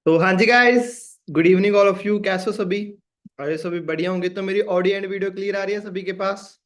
तो हाँ जी guys, good evening all of you. कैसे हो सभी? अरे सभी बढ़िया होंगे। तो मेरी ऑडियो एंड वीडियो क्लियर आ रही है सभी के पास?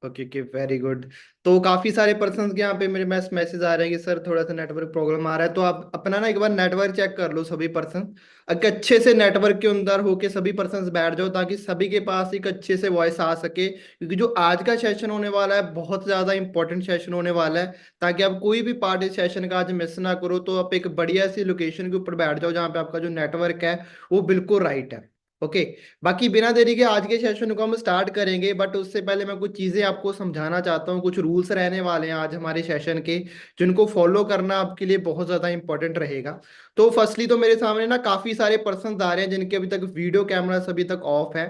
Okay okay, very good. तो काफी सारे पर्सन के यहाँ पे मेरे पास मैसेज आ रहे हैं कि सर थोड़ा सा नेटवर्क प्रॉब्लम आ रहा है। तो आप अपना ना एक बार नेटवर्क चेक कर लो सभी पर्सन। अगर अच्छे से नेटवर्क के अंदर होके सभी पर्सन बैठ जाओ ताकि सभी के पास एक अच्छे से वॉइस आ सके, क्योंकि जो आज का सेशन होने वाला है बहुत ज्यादा इंपॉर्टेंट सेशन होने वाला है। ताकि आप कोई भी पार्ट इस सेशन का आज मिस ना करो, तो आप एक बढ़िया सी लोकेशन के ऊपर बैठ जाओ जहाँ पे आपका जो नेटवर्क है वो बिल्कुल राइट है। ओके। बाकी बिना देरी के आज के सेशन को हम स्टार्ट करेंगे, बट उससे पहले मैं कुछ चीजें आपको समझाना चाहता हूँ। कुछ रूल्स रहने वाले हैं आज हमारे सेशन के, जिनको फॉलो करना आपके लिए बहुत ज्यादा इंपॉर्टेंट रहेगा। तो फर्स्टली तो मेरे सामने ना काफी सारे पर्सन आ रहे हैं जिनके अभी तक वीडियो कैमरा अभी तक ऑफ है।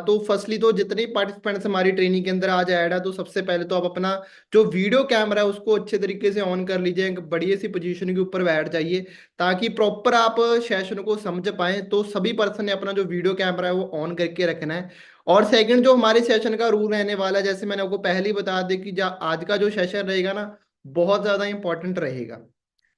तो फर्स्टली तो जितने पार्टिसिपेंट्स हमारी ट्रेनिंग के अंदर आज ऐड है, तो सबसे पहले तो आप अपना जो वीडियो कैमरा है उसको अच्छे तरीके से ऑन कर लीजिए, एक बढ़िया सी पोजीशन के ऊपर बैठ जाइए ताकि प्रॉपर आप सेशन को समझ पाए। तो सभी पर्सन ने अपना जो वीडियो कैमरा है वो ऑन करके रखना है। और सेकंड, जो हमारे सेशन का रूल रहने वाला है, जैसे मैंने आपको पहले ही बता दी कि आज का जो सेशन रहेगा ना बहुत ज्यादा इंपॉर्टेंट रहेगा।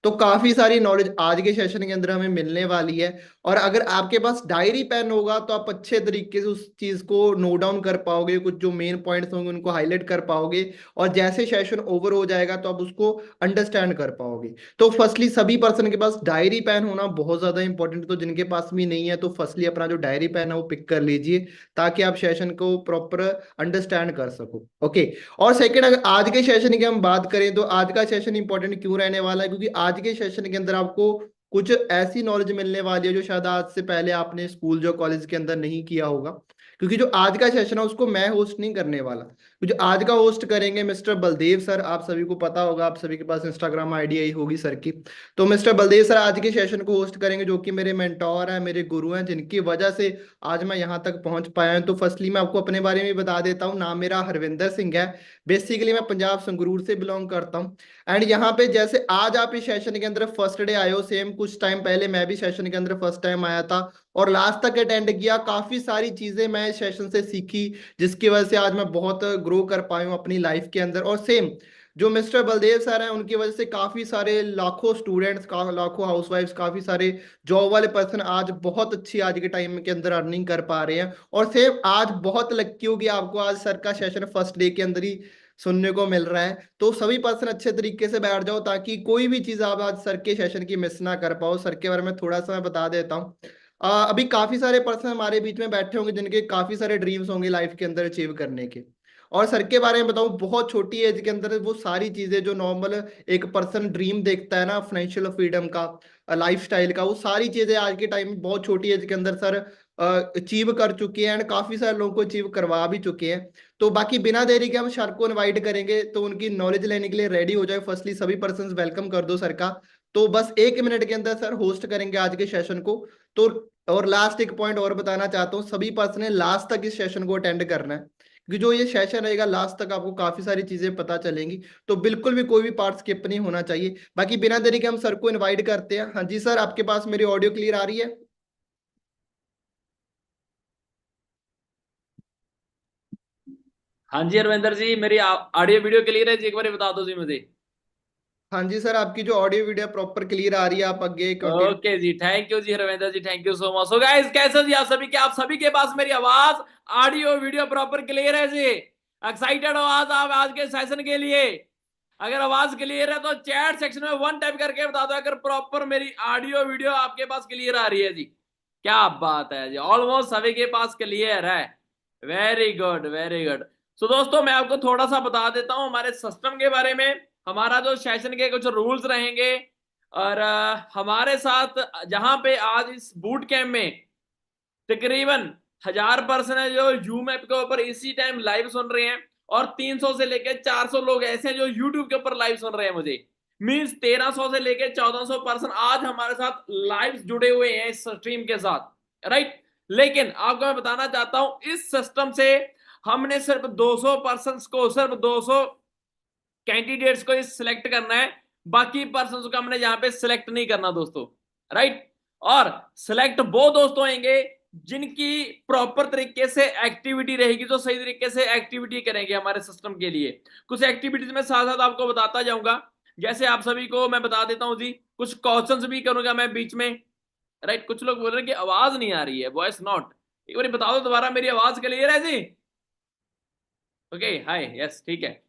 तो काफी सारी नॉलेज आज के सेशन के अंदर हमें मिलने वाली है। और अगर आपके पास डायरी पेन होगा तो आप अच्छे तरीके से उस चीज को नोट डाउन कर पाओगे, कुछ जो मेन पॉइंट्स होंगे उनको हाईलाइट कर पाओगे। और जैसे सेशन ओवर हो जाएगा तो आप उसको अंडरस्टैंड कर पाओगे। तो फर्स्टली सभी पर्सन के पास डायरी पेन होना बहुत ज्यादा इंपॉर्टेंट। तो जिनके पास भी नहीं है तो फर्स्टली अपना जो डायरी पेन है वो पिक कर लीजिए ताकि आप सेशन को प्रॉपर अंडरस्टैंड कर सको। ओके। और सेकंड, अगर आज के सेशन की हम बात करें तो आज का सेशन इंपॉर्टेंट क्यों रहने वाला है, क्योंकि आज के सेशन के अंदर आपको कुछ ऐसी नॉलेज मिलने वाली है जो शायद आज से पहले आपने स्कूल जो कॉलेज के अंदर नहीं किया होगा। क्योंकि जो आज का सेशन है उसको मैं होस्ट नहीं करने वाला, जो आज का होस्ट करेंगे मिस्टर बलदेव सर। आप सभी को पता होगा, आप सभी के पास इंस्टाग्राम आईडी आई होगी सर की। तो मिस्टर बलदेव सर आज के सेशन को होस्ट करेंगे, जो कि मेरे मेंटोर हैं, मेरे गुरु हैं, जिनकी वजह से आज मैं यहाँ तक पहुंच पाया हूं। तो फर्स्टली मैं आपको अपने बारे में बता देता हूँ। नाम मेरा हरविंदर सिंह है। बेसिकली मैं पंजाब संगरूर से बिलोंग करता हूँ। एंड यहाँ पे जैसे आज आप इस सेशन के अंदर फर्स्ट डे आए हो, सेम कुछ टाइम पहले मैं भी सेशन के अंदर फर्स्ट टाइम आया था और लास्ट तक अटेंड किया। काफी सारी चीजें मैं इस सेशन से सीखी, जिसकी वजह से आज मैं बहुत ग्रो कर पाया हूँ अपनी लाइफ के अंदर। और सेम जो मिस्टर बलदेव सर हैं उनकी वजह से काफी सारे लाखों स्टूडेंट्स का, लाखों हाउसवाइफ्स, काफी सारे जॉब वाले पर्सन आज बहुत अच्छी आज के टाइम के अंदर अर्निंग कर पा रहे हैं। और सेम आज बहुत लकी होगी आपको, आज सर का सेशन फर्स्ट डे के अंदर ही सुनने को मिल रहा है। तो सभी पर्सन अच्छे तरीके से बैठ जाओ ताकि कोई भी चीज आप आज सर के सेशन की मिस ना कर पाओ। सर के बारे में थोड़ा सा मैं बता देता हूँ। अभी काफी सारे पर्सन हमारे बीच में बैठे होंगे जिनके काफी सारे ड्रीम्स होंगे लाइफ के अंदर अचीव करने के। और सर के बारे में बताऊं, बहुत छोटी एज के अंदर वो सारी चीजें जो नॉर्मल एक पर्सन ड्रीम देखता है ना, फाइनेंशियल फ्रीडम का, लाइफ स्टाइल का, वो सारी चीजें आज के टाइम में बहुत छोटी एज के अंदर सर अचीव कर चुके हैं एंड काफी सारे लोगों को अचीव करवा भी चुके हैं। तो बाकी बिना देरी के हम सर को इनवाइट करेंगे, तो उनकी नॉलेज लेने के लिए रेडी हो जाए। फर्स्टली सभी पर्सन वेलकम कर दो सर का। तो बस 1 मिनट के अंदर सर होस्ट करेंगे आज के सेशन को। तो और लास्ट एक पॉइंट और बताना चाहता हूँ, सभी पर्सन ने लास्ट तक इस सेशन को अटेंड करना है, क्योंकि जो ये सेशन रहेगा लास्ट तक आपको काफी सारी चीजें पता चलेंगी। तो बिल्कुल भी कोई भी पार्ट स्किप नहीं होना चाहिए। बाकी बिना देरी के हम सर को इनवाइट करते हैं। हाँ जी सर, आपके पास मेरी ऑडियो क्लियर आ रही है? हाँ जी रविंदर जी, मेरी ऑडियो वीडियो क्लियर है जी? एक बार बता दो जी मुझे। हाँ जी सर, आपकी जो ऑडियो वीडियो प्रॉपर क्लियर आ रही है। आप आगे कंटिन्यू। ओके जी, थैंक यू जी Ravinder ji, thank you so much. So guys, कैसे जी आप सभी के पास मेरी आवाज, ऑडियो वीडियो प्रॉपर क्लियर है जी? एक्साइटेड हो आज के सेशन के लिए? अगर आवाज क्लियर है तो चैट सेक्शन में वन टाइप करके बता दो अगर प्रॉपर मेरी ऑडियो वीडियो आपके पास क्लियर आ रही है जी। क्या बात है जी, ऑलमोस्ट सभी के पास क्लियर है। Very good, very good. So दोस्तों, मैं आपको थोड़ा सा बता देता हूं हमारे सिस्टम के बारे में। हमारा जो सेशन के कुछ रूल्स रहेंगे, और हमारे साथ जहां पे आज इस बूट कैंप में तकरीबन 1000 पर्सन है जो यूम ऐप के ऊपर इसी टाइम लाइव सुन रहे हैं, और 300 से लेके 400 लोग ऐसे हैं जो यूट्यूब के ऊपर लाइव सुन रहे हैं। मुझे मींस 1300 से लेके 1400 पर्सन आज हमारे साथ लाइव जुड़े हुए हैं इस स्ट्रीम के साथ, राइट। लेकिन आपको मैं बताना चाहता हूं, इस सिस्टम से हमने सिर्फ 200 पर्सन को, सिर्फ 200 कैंडिडेट्स को सिलेक्ट करना है। बाकी पर्सन को हमने यहां पे सिलेक्ट नहीं करना दोस्तों, राइट। और सिलेक्ट वो दोस्त होंगे जिनकी प्रॉपर तरीके से एक्टिविटी रहेगी, जो सही तरीके से एक्टिविटी करेंगे हमारे सिस्टम के लिए। कुछ एक्टिविटीज में साथ साथ आपको बताता जाऊंगा। जैसे आप सभी को मैं बता देता हूं जी, कुछ क्वेश्चंस भी करूंगा मैं बीच में, राइट। कुछ लोग बोल रहे हैं कि आवाज नहीं आ रही है, वॉइस नॉट। एक बार बता दो दोबारा, मेरी आवाज क्लियर है जी? ओके, हाय, यस, ठीक है।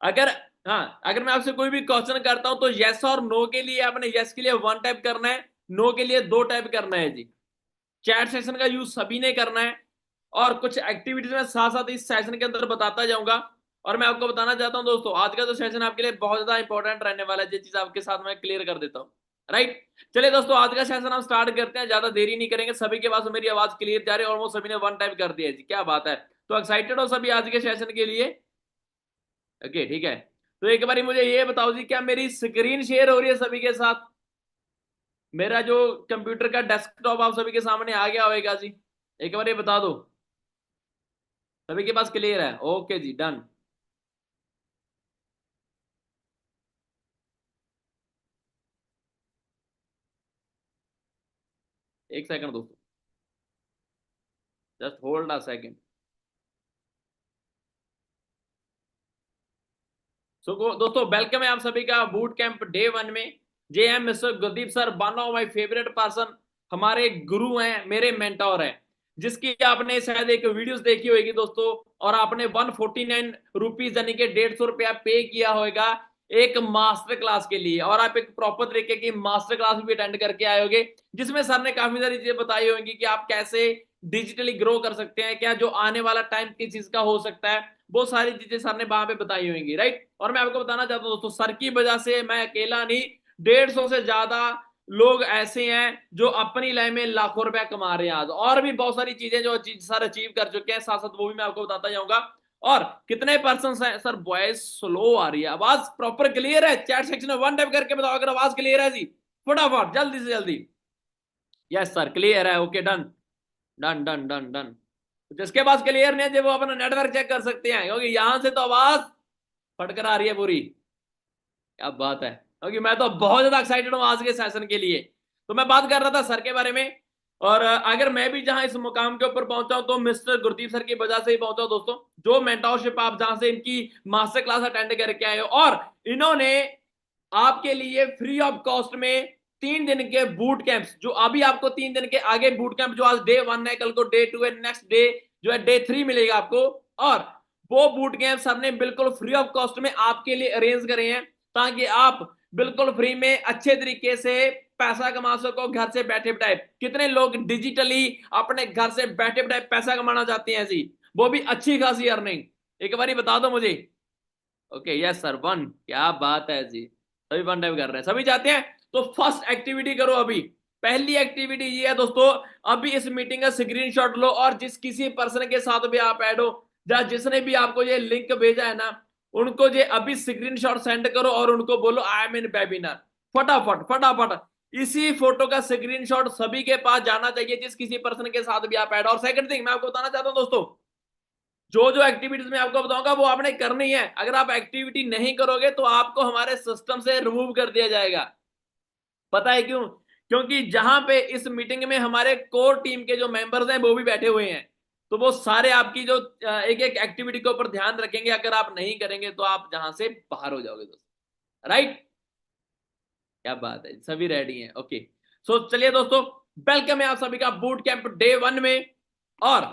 अगर, हाँ, अगर मैं आपसे कोई भी क्वेश्चन करता हूं तो यस और नो के लिए आपने यस के लिए 1 टाइप करना है, नो के लिए 2 टाइप करना है जी। चैट सेशन का यूज सभी ने करना है, और कुछ एक्टिविटीज में साथ साथ इस सेशन के अंदर बताता जाऊंगा। और मैं आपको बताना चाहता हूं दोस्तों, आज का जो सेशन आपके लिए बहुत ज्यादा इंपॉर्टेंट रहने वाला है, ये चीज आपके साथ मैं क्लियर कर देता हूं, राइट। चलिए दोस्तों, आज का सेशन हम स्टार्ट करते हैं, ज्यादा देरी नहीं करेंगे। सभी के पास मेरी आवाज क्लियर जा रही है, ऑलमोस्ट सभी ने 1 टाइप कर दिया जी, क्या बात है। तो एक्साइटेड हो सभी आज के सेशन के लिए? ओके, ठीक है। तो एक बार मुझे ये बताओ जी, क्या मेरी स्क्रीन शेयर हो रही है सभी के साथ? मेरा जो कंप्यूटर का डेस्कटॉप आप सभी के सामने आ गया होगा जी, एक बार ये बता दो। सभी के पास क्लियर है? ओके जी, डन। एक सेकंड दोस्तों, जस्ट होल्ड अ सेकंड। सो दोस्तों, वेलकम है आप सभी का बूट कैंप डे 1 में। J M mister Gurdeep sir, one of my favourite person, हमारे गुरु हैं, मेरे मेंटोर हैं, जिसकी आपने शायद एक वीडियोस देखी होगी दोस्तों, और आपने 149 रुपीज यानी कि 150 रुपया पे किया होगा एक मास्टर क्लास के लिए, और आप एक प्रॉपर तरीके की मास्टर क्लास भी अटेंड करके आए होगे, जिसमें सर ने काफी सारी चीजें बताई होंगी कि आप कैसे डिजिटली ग्रो कर सकते हैं, क्या जो आने वाला टाइम किस चीज का हो सकता है, वो सारी चीजें सर ने वहां पे बताई होंगी, राइट। और मैं आपको बताना चाहता हूँ दोस्तों, सर की वजह से मैं अकेला नहीं, 150 से ज्यादा लोग ऐसे हैं जो अपनी लाइफ में लाखों रुपया कमा रहे हैं आज, और भी बहुत सारी चीजें जो सर अचीव कर चुके हैं, साथ साथ वो भी मैं आपको बताता जाऊंगा। और कितने पर्सन हैं सर? वॉइस स्लो आ रही है, आवाज प्रॉपर क्लियर है? चैट सेक्शन में 1 टाइप करके बताओ अगर आवाज क्लियर है जी, फटाफट, जल्दी से जल्दी। यस सर, क्लियर है, okay, done done done done done. जिसके पास क्लियर नहीं है वो अपना नेटवर्क चेक कर सकते हैं, क्योंकि यहां से तो आवाज फटकर आ रही है पूरी। क्या बात है, क्योंकि मैं तो बहुत ज्यादा एक्साइटेड हूं आज के सेशन के लिए। तो मैं बात कर रहा था सर के बारे में, और अगर मैं भी जहां इस मुकाम के ऊपर पहुंचा हूं तो मिस्टर गुरदीप सर की वजह से ही पहुंचा हूं दोस्तों। जो मेंटोरशिप आप जहां से इनकी मास्टर क्लास अटेंड करके आए हो, और इन्होंने आपके लिए फ्री ऑफ कॉस्ट में 3 दिन के बूट कैंप्स, जो अभी आपको 3 दिन के आगे बूट कैंप, जो आज डे 1 है, कल को डे 2 है, नेक्स्ट डे जो है डे 3 मिलेगा आपको। और वो बूट कैंप सर ने बिल्कुल फ्री ऑफ कॉस्ट में आपके लिए अरेंज करे हैं, ताकि आप बिल्कुल फ्री में अच्छे तरीके से पैसा कमा सको घर से बैठे बैठाए। कितने लोग डिजिटली अपने घर से बैठे बैठाए पैसा कमाना चाहते हैं जी, वो भी अच्छी खासी अर्निंग? एक बार बता दो मुझे। ओके, यस सर, 1, क्या बात है जी, सभी 1 टाइप कर रहे हैं, सभी चाहते हैं। तो फर्स्ट एक्टिविटी करो अभी। पहली एक्टिविटी ये है दोस्तों, अभी इस मीटिंग का स्क्रीनशॉट लो, और जिस किसी पर्सन के साथ भी आप ऐड हो, या जिसने भी आपको ये लिंक भेजा है ना, उनको ये अभी स्क्रीनशॉट सेंड करो और उनको बोलो आई एम इन वेबिनार। फटाफट फटाफट इसी फोटो का स्क्रीनशॉट सभी के पास जाना चाहिए, जिस किसी पर्सन के साथ भी आप ऐड। और सेकंड थिंग मैं आपको बताना चाहता हूं दोस्तों, जो जो एक्टिविटीज मैं आपको बताऊंगा वो आपने करनी है। अगर आप एक्टिविटी नहीं करोगे तो आपको हमारे सिस्टम से रिमूव कर दिया जाएगा। पता है क्यों? क्योंकि जहां पे इस मीटिंग में हमारे कोर टीम के जो मेंबर्स हैं वो भी बैठे हुए हैं, तो वो सारे आपकी जो एक एक एक्टिविटी के ऊपर ध्यान रखेंगे। अगर आप नहीं करेंगे तो आप जहां से बाहर हो जाओगे दोस्तों, राइट। क्या बात है, सभी रेडी हैं? ओके। सो चलिए दोस्तों, वेलकम है आप सभी का बूट कैंप डे 1 में। और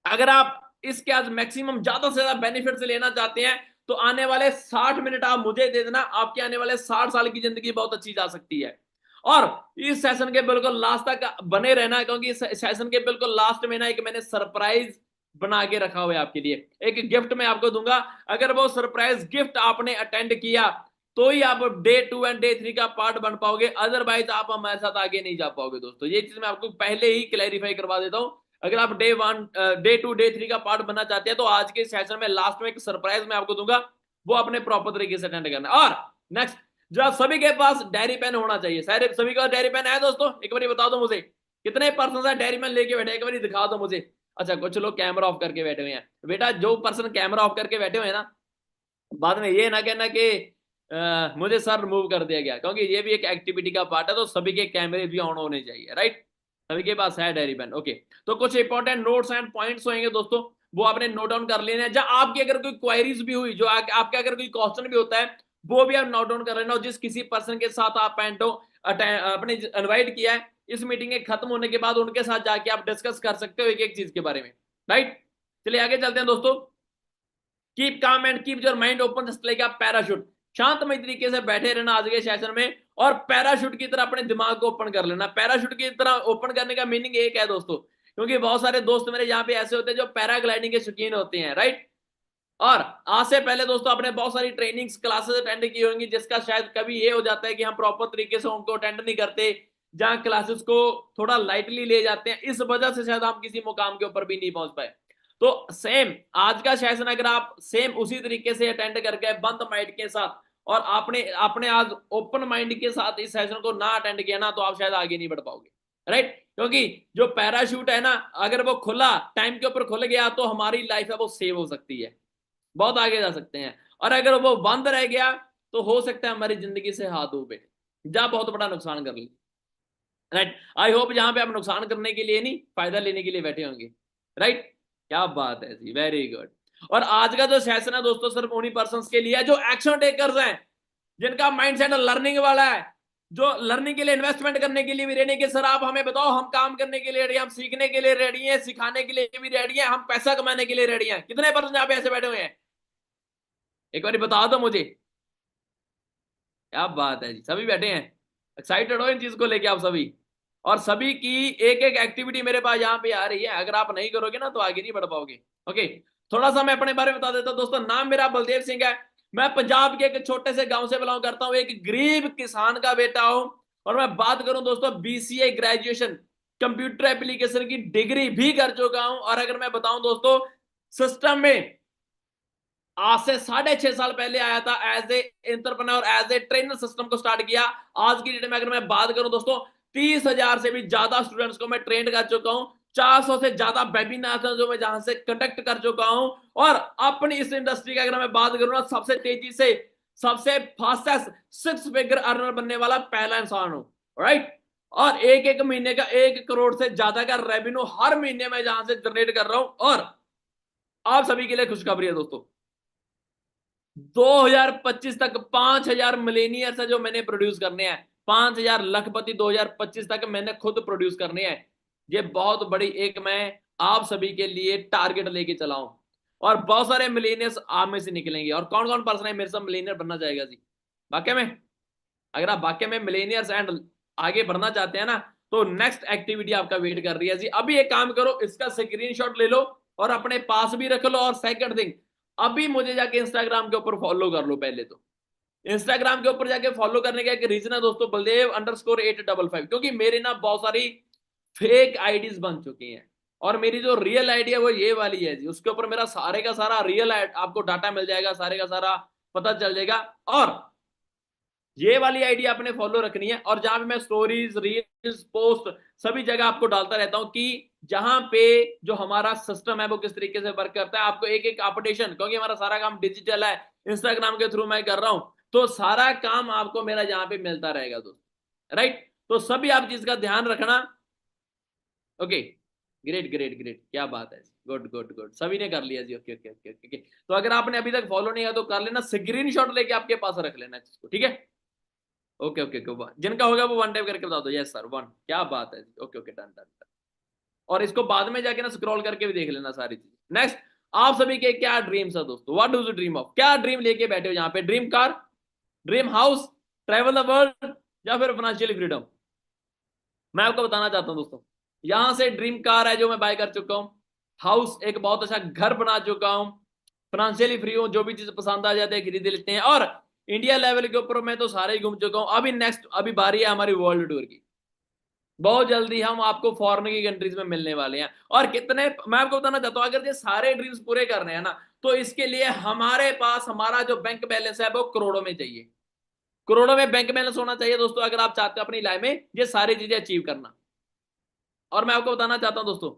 अगर आप इसके आज मैक्सिमम ज्यादा से ज्यादा बेनिफिट्स लेना चाहते हैं, तो आने वाले 60 मिनट आप मुझे दे देना, आपके आने वाले 60 साल की जिंदगी बहुत अच्छी जा सकती है। और इस सेशन के बिल्कुल लास्ट तक बने रहना, क्योंकि इस सेशन के बिल्कुल लास्ट में ना एक मैंने सरप्राइज बना के रखा हुआ है आपके लिए, एक गिफ्ट मैं आपको दूंगा। अगर वो सरप्राइज गिफ्ट आपने अटेंड किया तो ही आप डे 2 एंड डे 3 का पार्ट बन पाओगे, अदरवाइज आप हमारे साथ आगे नहीं जा पाओगे दोस्तों। ये चीज मैं आपको पहले ही क्लैरिफाई करवा देता हूं। अगर आप डे 1, डे 2, डे 3 का पार्ट बनना चाहते हैं, तो आज के सेशन में लास्ट में एक सरप्राइज मैं आपको दूंगा, वो अपने प्रॉपर तरीके से अटेंड करना। और नेक्स्ट, जो आप सभी के पास डायरी पेन होना चाहिए। सारे सभी का डायरी पेन है दोस्तों? एक बार बता दो मुझे, कितने पर्सन है डायरी पेन लेके बैठे? एक बार दिखा दो मुझे। अच्छा, कुछ लोग कैमरा ऑफ करके बैठे हुए हैं। बेटा, जो पर्सन कैमरा ऑफ करके बैठे हुए हैं ना, बाद में ये ना कहना कि मुझे सर रिमूव कर दिया गया, क्योंकि ये भी एक एक्टिविटी का पार्ट है, तो सभी के कैमरे भी ऑन होने चाहिए, राइट। सभी के पास है डायरी पेन, ओके। तो कुछ इंपॉर्टेंट नोट्स एंड पॉइंट्स होंगे दोस्तों, वो आपने नोट डाउन कर लेना है। जहां आपकी अगर कोई क्वेरीज भी हुई, जो आपके अगर कोई क्वेश्चन भी होता है, वो भी आप नोट डाउन कर लेना। और जिस किसी पर्सन के साथ आप अपने इनवाइट किया है, इस मीटिंग के खत्म होने के बाद उनके साथ जाके आप डिस्कस कर सकते हो एक एक चीज के बारे में, राइट। चलिए आगे चलते हैं दोस्तों। Keep calm and keep your mind open just like a parachute. शांतमय तरीके से बैठे रहना आज के सेशन में, और पैराशूट की तरह अपने दिमाग को ओपन कर लेना। पैराशूट की तरह ओपन करने का मीनिंग एक है दोस्तों, क्योंकि बहुत सारे दोस्त मेरे यहाँ पे ऐसे होते हैं जो पैराग्लाइडिंग के शौकीन होते हैं, राइट। और आज से पहले दोस्तों आपने बहुत सारी ट्रेनिंग्स क्लासेस अटेंड की होंगी, जिसका शायद कभी ये हो जाता है कि हम प्रॉपर तरीके से उनको अटेंड नहीं करते, जहां क्लासेस को थोड़ा लाइटली ले जाते हैं, इस वजह से शायद हम किसी मुकाम के ऊपर भी नहीं पहुंच पाए। तो सेम आज का सेशन अगर आप सेम उसी तरीके से अटेंड करके बंद माइंड के साथ, और आपने आपने आज ओपन माइंड के साथ इस सेशन को ना अटेंड किया ना, तो आप शायद आगे नहीं बढ़ पाओगे, राइट। क्योंकि जो पैराशूट है ना, अगर वो खुला टाइम के ऊपर खुल गया तो हमारी लाइफ है वो सेव हो सकती है, बहुत आगे जा सकते हैं। और अगर वो बंद रह गया तो हो सकता है हमारी जिंदगी से हाथ ऊपर जा बहुत बड़ा नुकसान कर ले, राइट। आई होप जहां पे आप नुकसान करने के लिए नहीं, फायदा लेने के लिए बैठे होंगे, राइट। क्या बात है जी, वेरी गुड। और आज का जो सेशन है दोस्तों सिर्फ उन्हीं पर्संस के लिए है जो एक्शन टेकर्स हैं, जिनका माइंडसेट लर्निंग वाला है, जो लर्निंग के लिए इन्वेस्टमेंट करने के लिए भी रेडी है कि सर आप हमें बताओ, हम काम करने के लिए रेडी हैं, हम सीखने के लिए रेडी हैं, सिखाने के लिए भी रेडी हैं, हम पैसा कमाने के लिए रेडी हैं। कितने पर्सन यहाँ पे ऐसे बैठे हुए हैं, एक बार बता दो मुझे। क्या बात है जी, सभी बैठे हैं, एक्साइटेड हो इन चीज को लेके आप सभी। और सभी की एक एक एक्टिविटी मेरे पास यहाँ पे आ रही है, अगर आप नहीं करोगे ना तो आगे नहीं बढ़ पाओगे। ओके, थोड़ा सा मैं अपने बारे में बता देता हूँ दोस्तों। नाम मेरा बलदेव सिंह है, मैं पंजाब के एक छोटे से गांव से बिलोंग करता हूँ, एक गरीब किसान का बेटा हूं। और मैं बात करूं दोस्तों, बीसीए ग्रेजुएशन कंप्यूटर एप्लीकेशन की डिग्री भी कर चुका हूं। और अगर मैं बताऊं दोस्तों, सिस्टम में आज से 6.5 साल पहले आया था, as a entrepreneur, as a trainer system को स्टार्ट किया। आज की डेट में अगर मैं बात करूं दोस्तों, 30,000 से भी ज्यादा स्टूडेंट्स को मैं ट्रेन कर चुका हूं, 400 से ज्यादा वेबिनार जो मैं जहां से कंडक्ट कर चुका हूं। और अपनी इस इंडस्ट्री की अगर मैं बात करूं ना, सबसे तेजी से सबसे फास्टेस्ट 6 फिगर अर्नर बनने वाला पहला इंसान हूं, राइट। और एक एक महीने का 1 करोड़ से ज्यादा का रेवेन्यू हर महीने में जहां से जनरेट कर रहा हूं। और आप सभी के लिए खुशखबरी है दोस्तों, 2025 तक 5,000 मिलेनियर्स है जो मैंने प्रोड्यूस करने हैं, 5,000 लखपति 2025 तक मैंने खुद प्रोड्यूस करने हैं। ये बहुत बड़ी एक मैं आप सभी के लिए टारगेट लेके चला हूं। और बहुत सारे मिलेनियर्स आप में से निकलेंगे। और कौन कौन पर्सन है मेरे साथ मिलेनियर बनना चाहेगा जी, वाकई में? अगर आप वाकई में मिलेनियर्स एंड आगे बढ़ना चाहते हैं ना, तो नेक्स्ट एक्टिविटी आपका वेट कर रही है जी। अभी एक काम करो, इसका स्क्रीनशॉट ले लो और अपने पास भी रख लो। और सेकंड थिंग, अभी मुझे जाके इंस्टाग्राम के ऊपर फॉलो कर लो। पहले तो इंस्टाग्राम के ऊपर जाके फॉलो करने का एक रीजन है दोस्तों, बलदेव_855, क्योंकि मेरे ना बहुत सारी फेक आईडीज बन चुकी हैं। और मेरी जो रियल आईडी है वो ये वाली है जी, उसके ऊपर मेरा सारे का सारा रियल आपको डाटा मिल जाएगा, सारे का सारा पता चल जाएगा। और ये वाली आईडी आपने फॉलो रखनी है, और जहां पे मैं स्टोरीज, रील्स, पोस्ट सभी जगह आपको डालता रहता हूं कि जहां पे जो हमारा सिस्टम है वो किस तरीके से वर्क करता है, आपको एक एक अपडेशन, क्योंकि हमारा सारा काम डिजिटल है, इंस्टाग्राम के थ्रू मैं कर रहा हूं, तो सारा काम आपको मेरा यहाँ पे मिलता रहेगा दोस्तों, राइट। तो सभी आप चीज का ध्यान रखना। ओके, ग्रेट ग्रेट ग्रेट, क्या बात है, गुड गुड गुड, सभी ने कर लिया जी। Okay okay okay okay. तो अगर आपने अभी तक फॉलो नहीं किया तो कर लेना, स्क्रीनशॉट लेके आपके पास रख लेना इसको, ठीक है। ओके ओके ओके, जिनका होगा वो वन टाइप करके बता दो, यस सर वन, क्या बात है। Okay okay, done done done. और इसको बाद में जाके ना स्क्रॉल करके भी देख लेना सारी चीज। नेक्स्ट, आप सभी के क्या ड्रीम्स है दोस्तों, what do you dream of? क्या ड्रीम लेके बैठे हो यहाँ पे? Dream car, dream house, travel the world, या फिर फाइनेंशियल फ्रीडम? मैं आपको बताना चाहता हूँ दोस्तों, यहां से ड्रीम कार है जो मैं बाय कर चुका हूँ, हाउस एक बहुत अच्छा घर बना चुका हूँ, फाइनेंशियली फ्री हूँ, जो भी चीज पसंद आ जाते हैं खरीद लेते हैं। और इंडिया लेवल के ऊपर मैं तो सारे ही घूम चुका हूँ। अभी नेक्स्ट अभी बारी है हमारी वर्ल्ड टूर की, बहुत जल्दी हम आपको फॉरेन की कंट्रीज में मिलने वाले हैं। और कितने, मैं आपको बताना चाहता हूँ, अगर ये सारे ड्रीम्स पूरे करने हैं ना, तो इसके लिए हमारे पास हमारा जो बैंक बैलेंस है वो करोड़ों में चाहिए, करोड़ों में बैंक बैलेंस होना चाहिए दोस्तों, अगर आप चाहते हो अपनी लाइफ में ये सारी चीजें अचीव करना। और मैं आपको बताना चाहता हूं दोस्तों,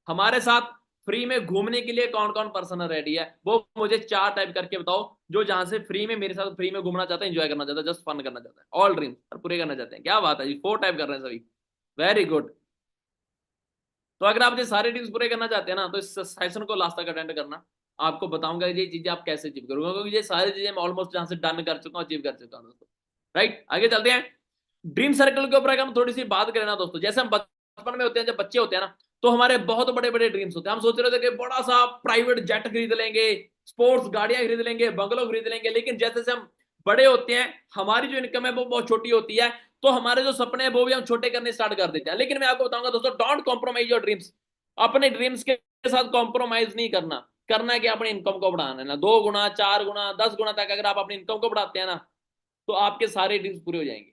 हमारे साथ फ्री में घूमने के लिए कौन कौन पर्सन रेडी है, वो मुझे 4 टाइप करके बताओ, जो जहां से फ्री में मेरे साथ फ्री में घूमना चाहता है, एंजॉय करना चाहता है, जस्ट फन करना चाहता है, ऑल ड्रीम्स पूरे करना चाहते हैं। क्या बात है जी, 4 टाइप कर रहे हैं सभी, वेरी गुड। तो अगर आप ये सारे ड्रीम्स पूरे करना चाहते हैं ना, तो इस सेशन को लास्ट तक अटेंड करना। आपको बताऊंगा ये चीजें आप कैसे अचीव करोगे, क्योंकि ये सारी चीजें मैं ऑलमोस्ट जहां से डन कर चुका हूं, अचीव कर चुका हूं दोस्तों। राइट, आगे चलते हैं। ड्रीम सर्कल के ऊपर अगर हम थोड़ी सी बात करें ना दोस्तों, जैसे हम बचपन में होते हैं, जब बच्चे होते हैं ना, तो हमारे बहुत बड़े बड़े ड्रीम्स होते हैं। हम सोच रहे थे कि बड़ा सा प्राइवेट जेट खरीद लेंगे, स्पोर्ट्स गाड़ियां खरीद लेंगे, बंगलो खरीद लेंगे, लेकिन जैसे जैसे हम बड़े होते हैं, हमारी जो इनकम है वो बहुत छोटी होती है, तो हमारे जो सपने हैं वो भी हम छोटे करने स्टार्ट कर देते हैं। लेकिन मैं आपको बताऊंगा दोस्तों, डोंट कॉम्प्रोमाइज योर ड्रीम्स। अपने ड्रीम्स के साथ कॉम्प्रोमाइज नहीं करना। करना है कि अपनी इनकम को बढ़ाना है ना, 2 गुना 4 गुना 10 गुना तक अगर आप अपनी इनकम को बढ़ाते हैं ना, तो आपके सारे ड्रीम्स पूरे हो जाएंगे।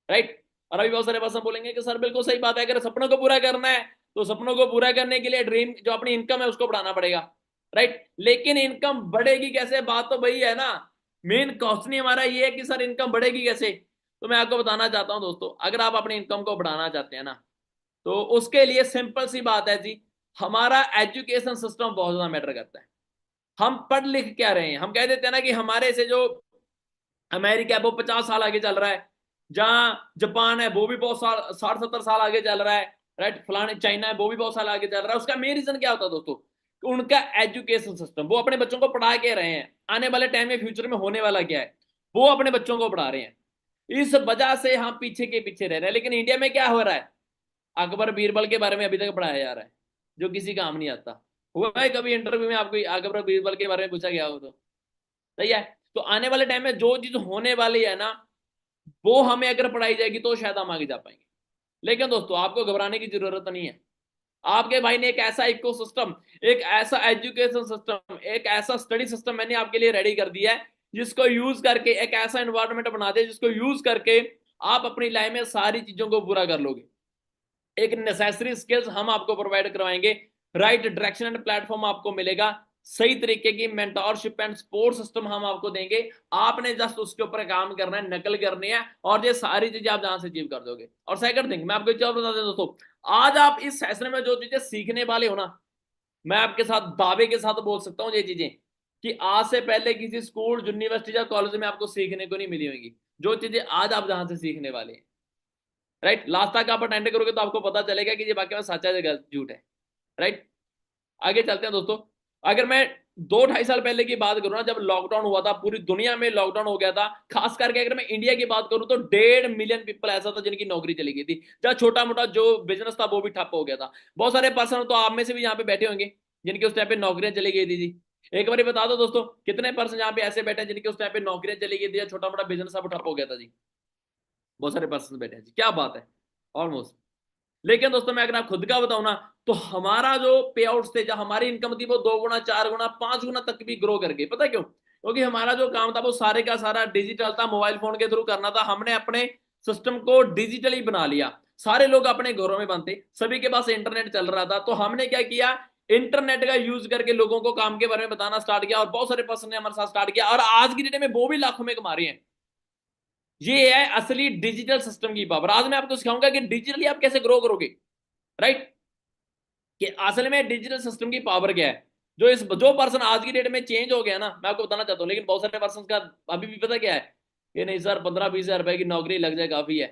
राइट। और अभी बहुत सारे पर्सन बोलेंगे कि सर बिल्कुल सही बात है, अगर सपनों को पूरा करना है तो सपनों को पूरा करने के लिए ड्रीम जो अपनी इनकम है उसको बढ़ाना पड़ेगा। राइट, लेकिन इनकम बढ़ेगी कैसे, बात तो वही है ना। मेन क्वेश्चन ही हमारा ये है कि सर इनकम बढ़ेगी कैसे। तो मैं आपको बताना चाहता हूं दोस्तों, अगर आप अपनी इनकम को बढ़ाना चाहते हैं ना, तो उसके लिए सिंपल सी बात है जी, हमारा एजुकेशन सिस्टम बहुत ज्यादा मैटर करता है। हम पढ़ लिख क्या रहे हैं, हम कह देते हैं ना कि हमारे से जो अमेरिका है वो 50 साल आगे चल रहा है, जहां जापान है वो भी बहुत साल 60-70 साल आगे चल रहा है। राइट, फलाने चाइना है वो भी बहुत साल आगे चल रहा है। उसका मेन रीजन क्या होता है दोस्तों, उनका एजुकेशन सिस्टम। वो अपने बच्चों को पढ़ा के रहे हैं, आने वाले टाइम में फ्यूचर में होने वाला क्या है वो अपने बच्चों को पढ़ा रहे हैं। इस वजह से हम पीछे के पीछे रह रहे हैं। लेकिन इंडिया में क्या हो रहा है, अकबर बीरबल के बारे में अभी तक पढ़ाया जा रहा है, जो किसी काम नहीं आता। हुआ है कभी इंटरव्यू में आपको अकबर बीरबल के बारे में पूछा गया हो तो? सही है। तो आने वाले टाइम में जो चीज होने वाली है ना, वो हमें अगर पढ़ाई जाएगी तो शायद हम आगे जा पाएंगे। लेकिन दोस्तों आपको घबराने की जरूरत नहीं है। आपके भाई ने एक ऐसा इकोसिस्टम, एक ऐसा एजुकेशन सिस्टम, एक ऐसा स्टडी सिस्टम मैंने आपके लिए रेडी कर दिया है, जिसको यूज करके एक ऐसा एनवायरनमेंट बना दिया जिसको यूज करके आप अपनी लाइफ में सारी चीजों को पूरा कर लोगे। एक नेसेसरी स्किल्स हम आपको प्रोवाइड करवाएंगे, राइट डायरेक्शन एंड प्लेटफॉर्म आपको मिलेगा, सही तरीके की मेंटोरशिप एंड सपोर्ट सिस्टम हम आपको देंगे। आपने जस्ट उसके ऊपर काम करना है, नकल करनी है, और ये सारी चीजें आप जहां से अचीव कर दोगे। और सेकंड थिंग मैं आपको एक चीज बता दें दोस्तों, आज आप इस सेशन में जो चीजें सीखने वाले हो ना, मैं आपके साथ दावे के साथ बोल सकता हूँ ये चीजें कि आज से पहले किसी स्कूल यूनिवर्सिटी या कॉलेज में आपको सीखने को नहीं मिली होंगी, जो चीजें आज आप जहां से सीखने वाले हैं। राइट, लास्ट तक आप अटेंड करोगे तो आपको पता चलेगा कि ये वाकई में सच्चा है झूठ है। राइट, आगे चलते हैं दोस्तों। अगर मैं 2-2.5 साल पहले की बात करूं ना, जब लॉकडाउन हुआ था, पूरी दुनिया में लॉकडाउन हो गया था, खास करके अगर मैं इंडिया की बात करूं तो 1.5 मिलियन पीपल ऐसा था जिनकी नौकरी चली गई थी, जहां छोटा मोटा जो बिजनेस था वो भी ठप हो गया था। बहुत सारे पर्सन तो आप में से भी यहाँ पे बैठे होंगे जिनकी उस टाइम पे नौकरियां चली गई थी जी। एक बार बता दो दोस्तों, कितने पर्सन यहाँ पे ऐसे बैठे हैं जिनकी उस टाइम पे नौकरियां चली गई थी या छोटा मोटा बिजनेस सब ठप हो गया था जी? बहुत सारे पर्सन बैठे हैं जी, क्या बात है, ऑलमोस्ट। लेकिन दोस्तों मैं अगर आप खुद का बताऊं ना, तो हमारा जो पे आउट थे, जो हमारी इनकम थी, वो 2 गुना 4 गुना 5 गुना तक भी ग्रो कर गई। पता क्यों? क्योंकि हमारा जो काम था वो सारे का सारा डिजिटल था, मोबाइल फोन के थ्रू करना था। हमने अपने सिस्टम को डिजिटली बना लिया। सारे लोग अपने घरों में बंद थे, सभी के पास इंटरनेट चल रहा था, तो हमने क्या किया, इंटरनेट का यूज करके लोगों को काम के बारे में बताना स्टार्ट किया, और बहुत सारे पर्सन ने हमारे साथ स्टार्ट किया, और आज की डेट में वो भी लाखों में कमा रहे हैं। ये है असली डिजिटल सिस्टम की पावर। आज मैं आपको सिखाऊंगा कि डिजिटली आप कैसे ग्रो करोगे। राइट, कि असल में डिजिटल सिस्टम की पावर क्या है। जो पर्सन आज की डेट में चेंज हो गया ना, मैं आपको बताना चाहता हूँ। लेकिन बहुत सारे पर्सन का अभी भी पता क्या है कि नहीं सर 15-20 हजार रुपए की नौकरी लग जाए काफी है।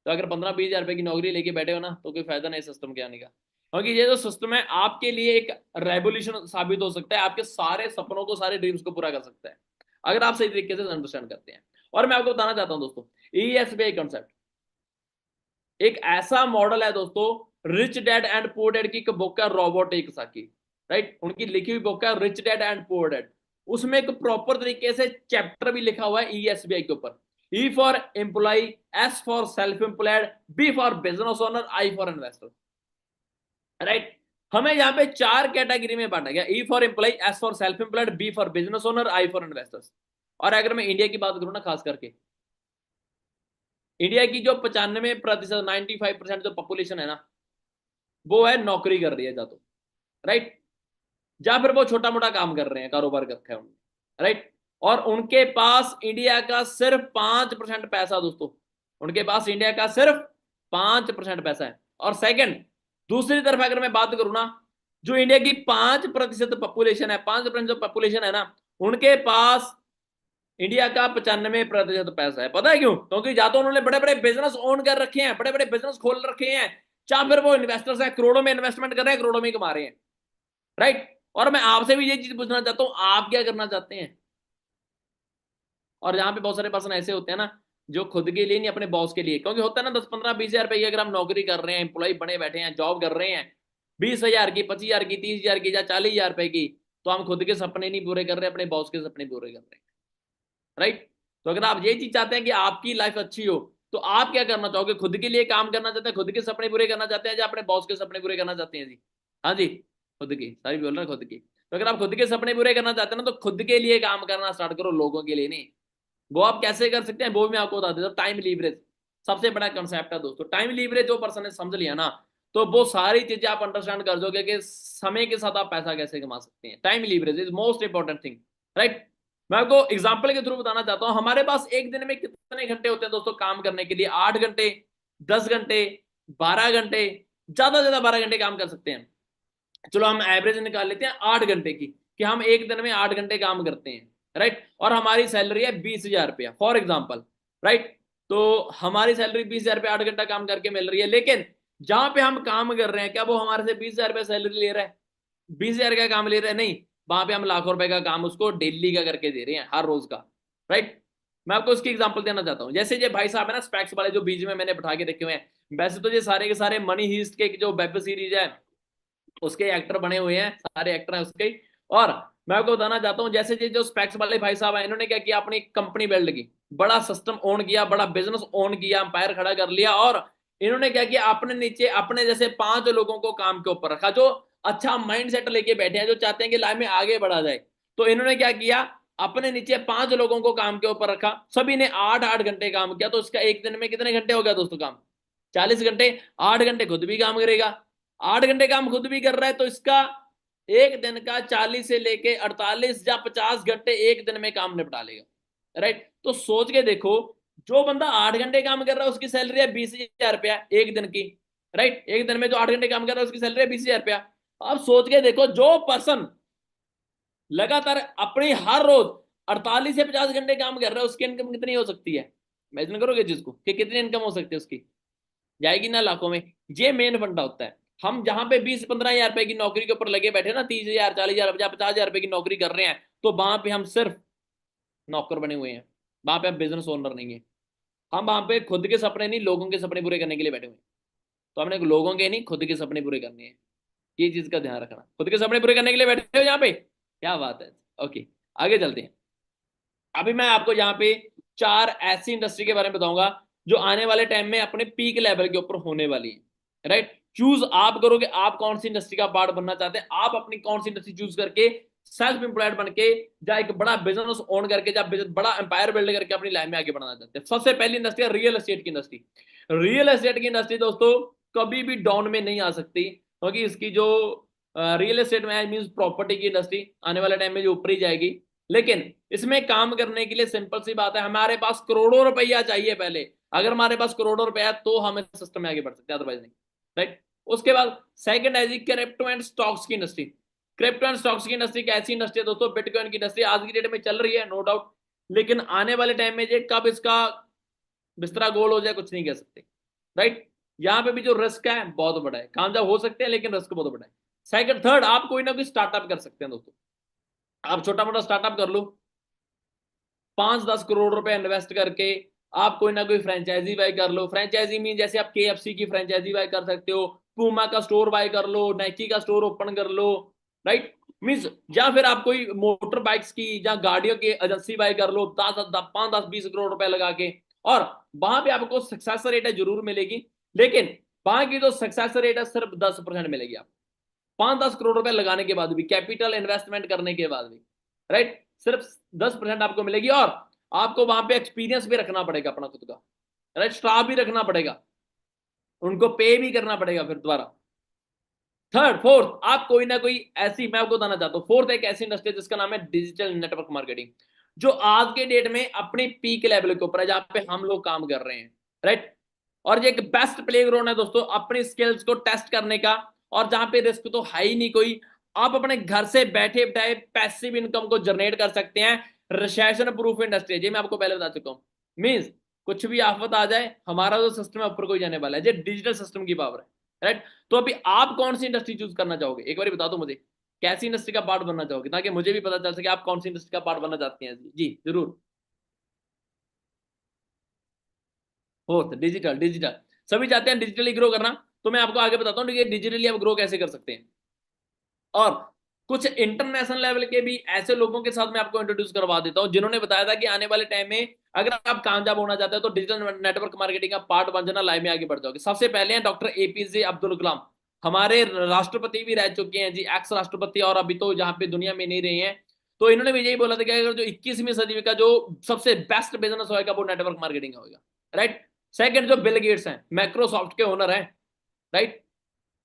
तो अगर 15-20 हजार रुपए की नौकरी लेके बैठे हो ना, तो कोई फायदा नहीं सिस्टम के आने का। क्योंकि ये जो सिस्टम है आपके लिए एक रेवोल्यूशन साबित हो सकता है, आपके सारे सपनों को, सारे ड्रीम्स को पूरा कर सकता है, अगर आप सही तरीके से अंडरस्टैंड करते हैं। और मैं आपको बताना चाहता हूं दोस्तों, ESBI कॉन्सेप्ट एक ऐसा मॉडल है दोस्तों। Rich dad and poor dad की एक बुक है, रॉबर्ट कियोसाकी। राइट, उनकी लिखी हुई बुक है rich dad and poor dad. उसमें एक प्रॉपर तरीके से चैप्टर भी लिखा हुआ है ESBI के ऊपर। E for employ, S for self employed, B for business owner, I for investor. Right, हमें यहाँ पे 4 कैटेगरी में बांटा गया, E for employ, S for self employed, B for business owner, I for investors. और अगर मैं इंडिया की बात करूं ना, खास करके इंडिया की जो 95%, 95% जो पॉपुलेशन है ना, वो है नौकरी कर रही है जा तो। राइट, या फिर वो छोटा मोटा काम कर रहे हैं, कारोबार कर रखा है उन्होंने। राइट, और उनके पास इंडिया का सिर्फ 5% पैसा दोस्तों। उनके पास इंडिया का सिर्फ 5% पैसा है। और सेकंड, दूसरी तरफ अगर मैं बात करूं ना, जो इंडिया की 5% पॉपुलेशन है, 5% जो पॉपुलेशन है ना, उनके पास इंडिया का 95% पैसा है। पता है क्यों? क्योंकि या तो उन्होंने बड़े बड़े बिजनेस ओन कर रखे हैं, बड़े बड़े बिजनेस खोल रखे हैं, या फिर वो इन्वेस्टर्स हैं, करोड़ों में इन्वेस्टमेंट कर रहे हैं, करोड़ों में कमा रहे हैं। राइट, और मैं आपसे भी ये चीज पूछना चाहता हूं, आप क्या करना चाहते हैं? और यहाँ पे बहुत सारे पर्सन ऐसे होते हैं ना, जो खुद के लिए नहीं, अपने बॉस के लिए, क्योंकि होता है ना 10 15 20 हजार रुपए की अगर हम नौकरी कर रहे हैं, एम्प्लॉय बने बैठे हैं, जॉब कर रहे हैं, 20 हजार की, 25 हजार की, 30 हजार की या 40 हजार रुपए की, तो हम खुद के सपने नहीं पूरे कर रहे, अपने बॉस के सपने पूरे कर रहे हैं। राइट? तो अगर आप ये चीज चाहते हैं कि आपकी लाइफ अच्छी हो, तो आप क्या करना चाहोगे? खुद के लिए काम करना चाहते हैं, खुद के सपने पूरे करना चाहते हैं, या अपने बॉस के सपने पूरे करना चाहते हैं जी? हाँ जी, खुद की, सारी बोल रहे हैं खुद की। तो अगर आप खुद के सपने पूरे करना चाहते हैं ना, तो खुद के लिए काम करना स्टार्ट करो, लोगों के लिए नहीं। वो आप कैसे कर सकते हैं वो भी मैं आपको बता देता हूँ। टाइम लीवरेज सबसे बड़ा कंसेप्ट है दोस्तों। टाइम लीवरेज जो पर्सन ने समझ लिया ना, तो वो सारी चीजें आप अंडरस्टैंड कर दोगे कि समय के साथ आप पैसा कैसे कमा सकते हैं। Time leverage is most important thing. Right? मैं आपको एग्जाम्पल के थ्रू बताना चाहता हूँ। हमारे पास एक दिन में कितने घंटे होते हैं दोस्तों काम करने के लिए? 8 घंटे, 10 घंटे, 12 घंटे, ज्यादा से ज्यादा 12 घंटे काम कर सकते हैं। चलो हम एवरेज निकाल लेते हैं 8 घंटे की, कि हम एक दिन में 8 घंटे काम करते हैं। राइट? और हमारी सैलरी है 20 हजार रुपया फॉर एग्जाम्पल। राइट? तो हमारी सैलरी 20 हजार रुपया 8 घंटा काम करके मिल रही है, लेकिन जहां पे हम काम कर रहे हैं, क्या वो हमारे से 20 हजार रुपया सैलरी ले रहा है? 20 हजार का काम ले रहे हैं? नहीं। वहां पे हम लाखों रुपए का काम उसको डेली का करके दे रहे हैं, हर रोज का। राइट? मैं आपको उसकी एग्जांपल देना चाहता हूं। जैसे ये भाई साहब है ना, स्पेक्स वाले, जो बीच में मैंने बैठा के रखे हुए हैं। वैसे तो ये सारे के सारे मनी हीस्ट के जो वेब सीरीज है, उसके एक्टर बने हुए हैं, सारे एक्टर हैं उसके। और मैं आपको बताना चाहता हूं, जैसे ये जो स्पेक्स वाले भाई साहब हैं, इन्होंने क्या किया, अपनी कंपनी बिल्ड की, बड़ा सिस्टम ओन किया, बड़ा बिजनेस ओन किया, अंपायर खड़ा कर लिया। और इन्होंने क्या किया, अपने नीचे अपने जैसे 5 लोगों को काम के ऊपर रखा, जो अच्छा माइंड सेट लेके बैठे हैं, जो चाहते हैं कि लाइफ में आगे बढ़ा जाए। तो इन्होंने क्या किया, अपने नीचे 5 लोगों को काम के ऊपर रखा, सभी ने 8 8 घंटे काम किया। तो इसका एक दिन में कितने घंटे हो गया दोस्तों काम? 40 घंटे। 8 घंटे खुद भी काम करेगा, 8 घंटे काम खुद भी कर रहा है, तो इसका एक दिन का 40 से लेके 48 या 50 घंटे एक दिन में काम निपटा लेगा। राइट? तो सोच के देखो, जो बंदा 8 घंटे काम कर रहा है उसकी सैलरी है 20 हजार रुपया एक दिन की। राइट? एक दिन में जो 8 घंटे काम कर रहा है उसकी सैलरी है 20 हजार रुपया। अब सोच के देखो, जो पर्सन लगातार अपनी हर रोज 48 से 50 घंटे काम कर रहा है, उसकी इनकम कितनी हो सकती है? इमेजिन करोगे जिसको, कि कितनी इनकम हो सकती है उसकी? जाएगी ना लाखों में। ये मेन फंडा होता है। हम जहां पे 20 15 हजार रुपए की नौकरी के ऊपर लगे बैठे ना, 30 हजार, 40 हजार, 50 हजार रुपए की नौकरी कर रहे हैं, तो वहां पे हम सिर्फ नौकर बने हुए हैं, वहां पे हम बिजनेस ओनर नहीं है। हम वहां पे खुद के सपने नहीं, लोगों के सपने पूरे करने के लिए बैठे हुए हैं। तो हमने लोगों के नहीं, खुद के सपने पूरे करने हैं। ये चीज का ध्यान रखना, खुद के सपने पूरे करने के लिए बैठे हो यहाँ पे, क्या बात है। ओके, आगे चलते हैं। अभी मैं आपको यहाँ पे 4 ऐसी इंडस्ट्री के बारे में बताऊंगा, जो आने वाले टाइम में अपने पीक लेवल के ऊपर होने वाली है। राइट? चूज आप करोगे, आप कौन सी इंडस्ट्री का पार्ट बनना चाहते हैं, आप अपनी कौन सी इंडस्ट्री चूज करके सेल्फ एम्प्लॉयड बन के, या एक बड़ा बिजनेस ओन करके, या बड़ा एम्पायर बिल्ड करके अपनी लाइफ में आगे बढ़ना चाहते हैं। सबसे पहली इंडस्ट्री है रियल एस्टेट की इंडस्ट्री। रियल एस्टेट की इंडस्ट्री दोस्तों कभी भी डाउन में नहीं आ सकती, क्योंकि इसकी जो रियल एस्टेट में मीन प्रॉपर्टी की इंडस्ट्री आने वाले टाइम में जो ऊपर ही जाएगी। लेकिन इसमें काम करने के लिए सिंपल सी बात है, हमारे पास करोड़ों रुपया चाहिए पहले। अगर हमारे पास करोड़ों रुपया है तो हम इस सिस्टम में आगे बढ़ सकते हैं, अदरवाइज नहीं। राइट? उसके बाद सेकंड है जी क्रिप्टो एंड स्टॉक्स की इंडस्ट्री। क्रिप्टो एंड स्टॉक्स की इंडस्ट्री कैसी इंडस्ट्री है दोस्तों? बिटकॉइन की इंडस्ट्री आज की डेट में चल रही है, नो डाउट। लेकिन आने वाले टाइम में ये कब इसका बिस्तरा गोल हो जाए, कुछ नहीं कह सकते। राइट? यहाँ पे भी जो रिस्क है बहुत बड़ा है, कामयाब हो सकते हैं लेकिन रिस्क बहुत बड़ा है। सेकंड, थर्ड, आप कोई ना कोई स्टार्टअप कर सकते हैं दोस्तों। आप छोटा मोटा स्टार्टअप कर लो, 5 10 करोड़ रुपए इन्वेस्ट करके आप कोई ना कोई फ्रेंचाइजी बाय कर लो। फ्रेंचाइजी मीन जैसे आप KFC की फ्रेंचाइजी बाय कर सकते हो, पूमा का स्टोर बाय कर लो, नाइकी का स्टोर ओपन कर लो। राइट? मीन्स, या फिर आप कोई मोटर बाइक्स की या गाड़ियों की एजेंसी बाय कर लो, 5 10 20 करोड़ रुपए लगा के। और वहां पे आपको सक्सेस रेट है जरूर मिलेगी, लेकिन वहां की जो सक्सेस रेट है सिर्फ 10% मिलेगी आपको। 5 10 करोड़ रुपए लगाने के बाद भी, कैपिटल इन्वेस्टमेंट करने के बाद भी। राइट? सिर्फ 10% आपको मिलेगी। और आपको वहां पे एक्सपीरियंस भी रखना पड़ेगा अपना खुद का। राइट? स्टाफ भी रखना पड़ेगा, उनको पे भी करना पड़ेगा फिर दोबारा। थर्ड, फोर्थ, आप कोई ना कोई ऐसी, मैं आपको बताना चाहता हूं, फोर्थ एक ऐसी इंडस्ट्री जिसका नाम है डिजिटल नेटवर्क मार्केटिंग, जो आज के डेट में अपनी पीक लेवल के ऊपर है, जहां पे हम लोग काम कर रहे हैं। राइट? और ये एक बेस्ट प्ले ग्राउंड है दोस्तों अपनी स्किल्स को टेस्ट करने का, और जहां पे रिस्क तो है ही नहीं कोई। आप अपने घर से बैठे बैठे पैसिव इनकम को जनरेट कर सकते हैं। रिसेशन प्रूफ इंडस्ट्री है, ये मैं आपको पहले बता चुका हूं। मींस कुछ भी आफत आ जाए, हमारा जो सिस्टम है ऊपर कोई जाने वाला है, ये डिजिटल सिस्टम की पावर है। राइट? तो अभी आप कौन सी इंडस्ट्री चूज करना चाहोगे, एक बार बता दो मुझे। कैसी इंडस्ट्री का पार्ट बनना चाहोगे, ताकि मुझे भी पता चल सके आप कौन सी इंडस्ट्री का पार्ट बनना चाहते हैं। जी जरूर। Fourth, digital. डिजिटल सभी चाहते हैं डिजिटली ग्रो करना, तो मैं आपको आगे बताता हूँ कि डिजिटली आप ग्रो कैसे कर सकते हैं। और कुछ इंटरनेशनल लेवल के भी ऐसे लोगों के साथ मैं आपको इंट्रोड्यूस करवा देता हूं, जिन्होंने बताया था कि आने वाले टाइम में अगर आप कामयाब होना चाहते हो तो डिजिटल नेटवर्क मार्केटिंग का पार्ट बन जाना, लाइव में आगे बढ़ जाओगे। सबसे पहले हैं डॉक्टर एपीजे अब्दुल कलाम, हमारे राष्ट्रपति भी रह चुके हैं जी, एक्स राष्ट्रपति, और अभी तो यहाँ पे दुनिया में नहीं रहे हैं। तो इन्होंने भी यही बोला था कि अगर जो 21वीं सदी का जो सबसे बेस्ट बिजनेस होगा वो नेटवर्क मार्केटिंग होगा, राइट। सेकंड जो बिल गेट्स हैं, माइक्रोसॉफ्ट के ओनर हैं, राइट।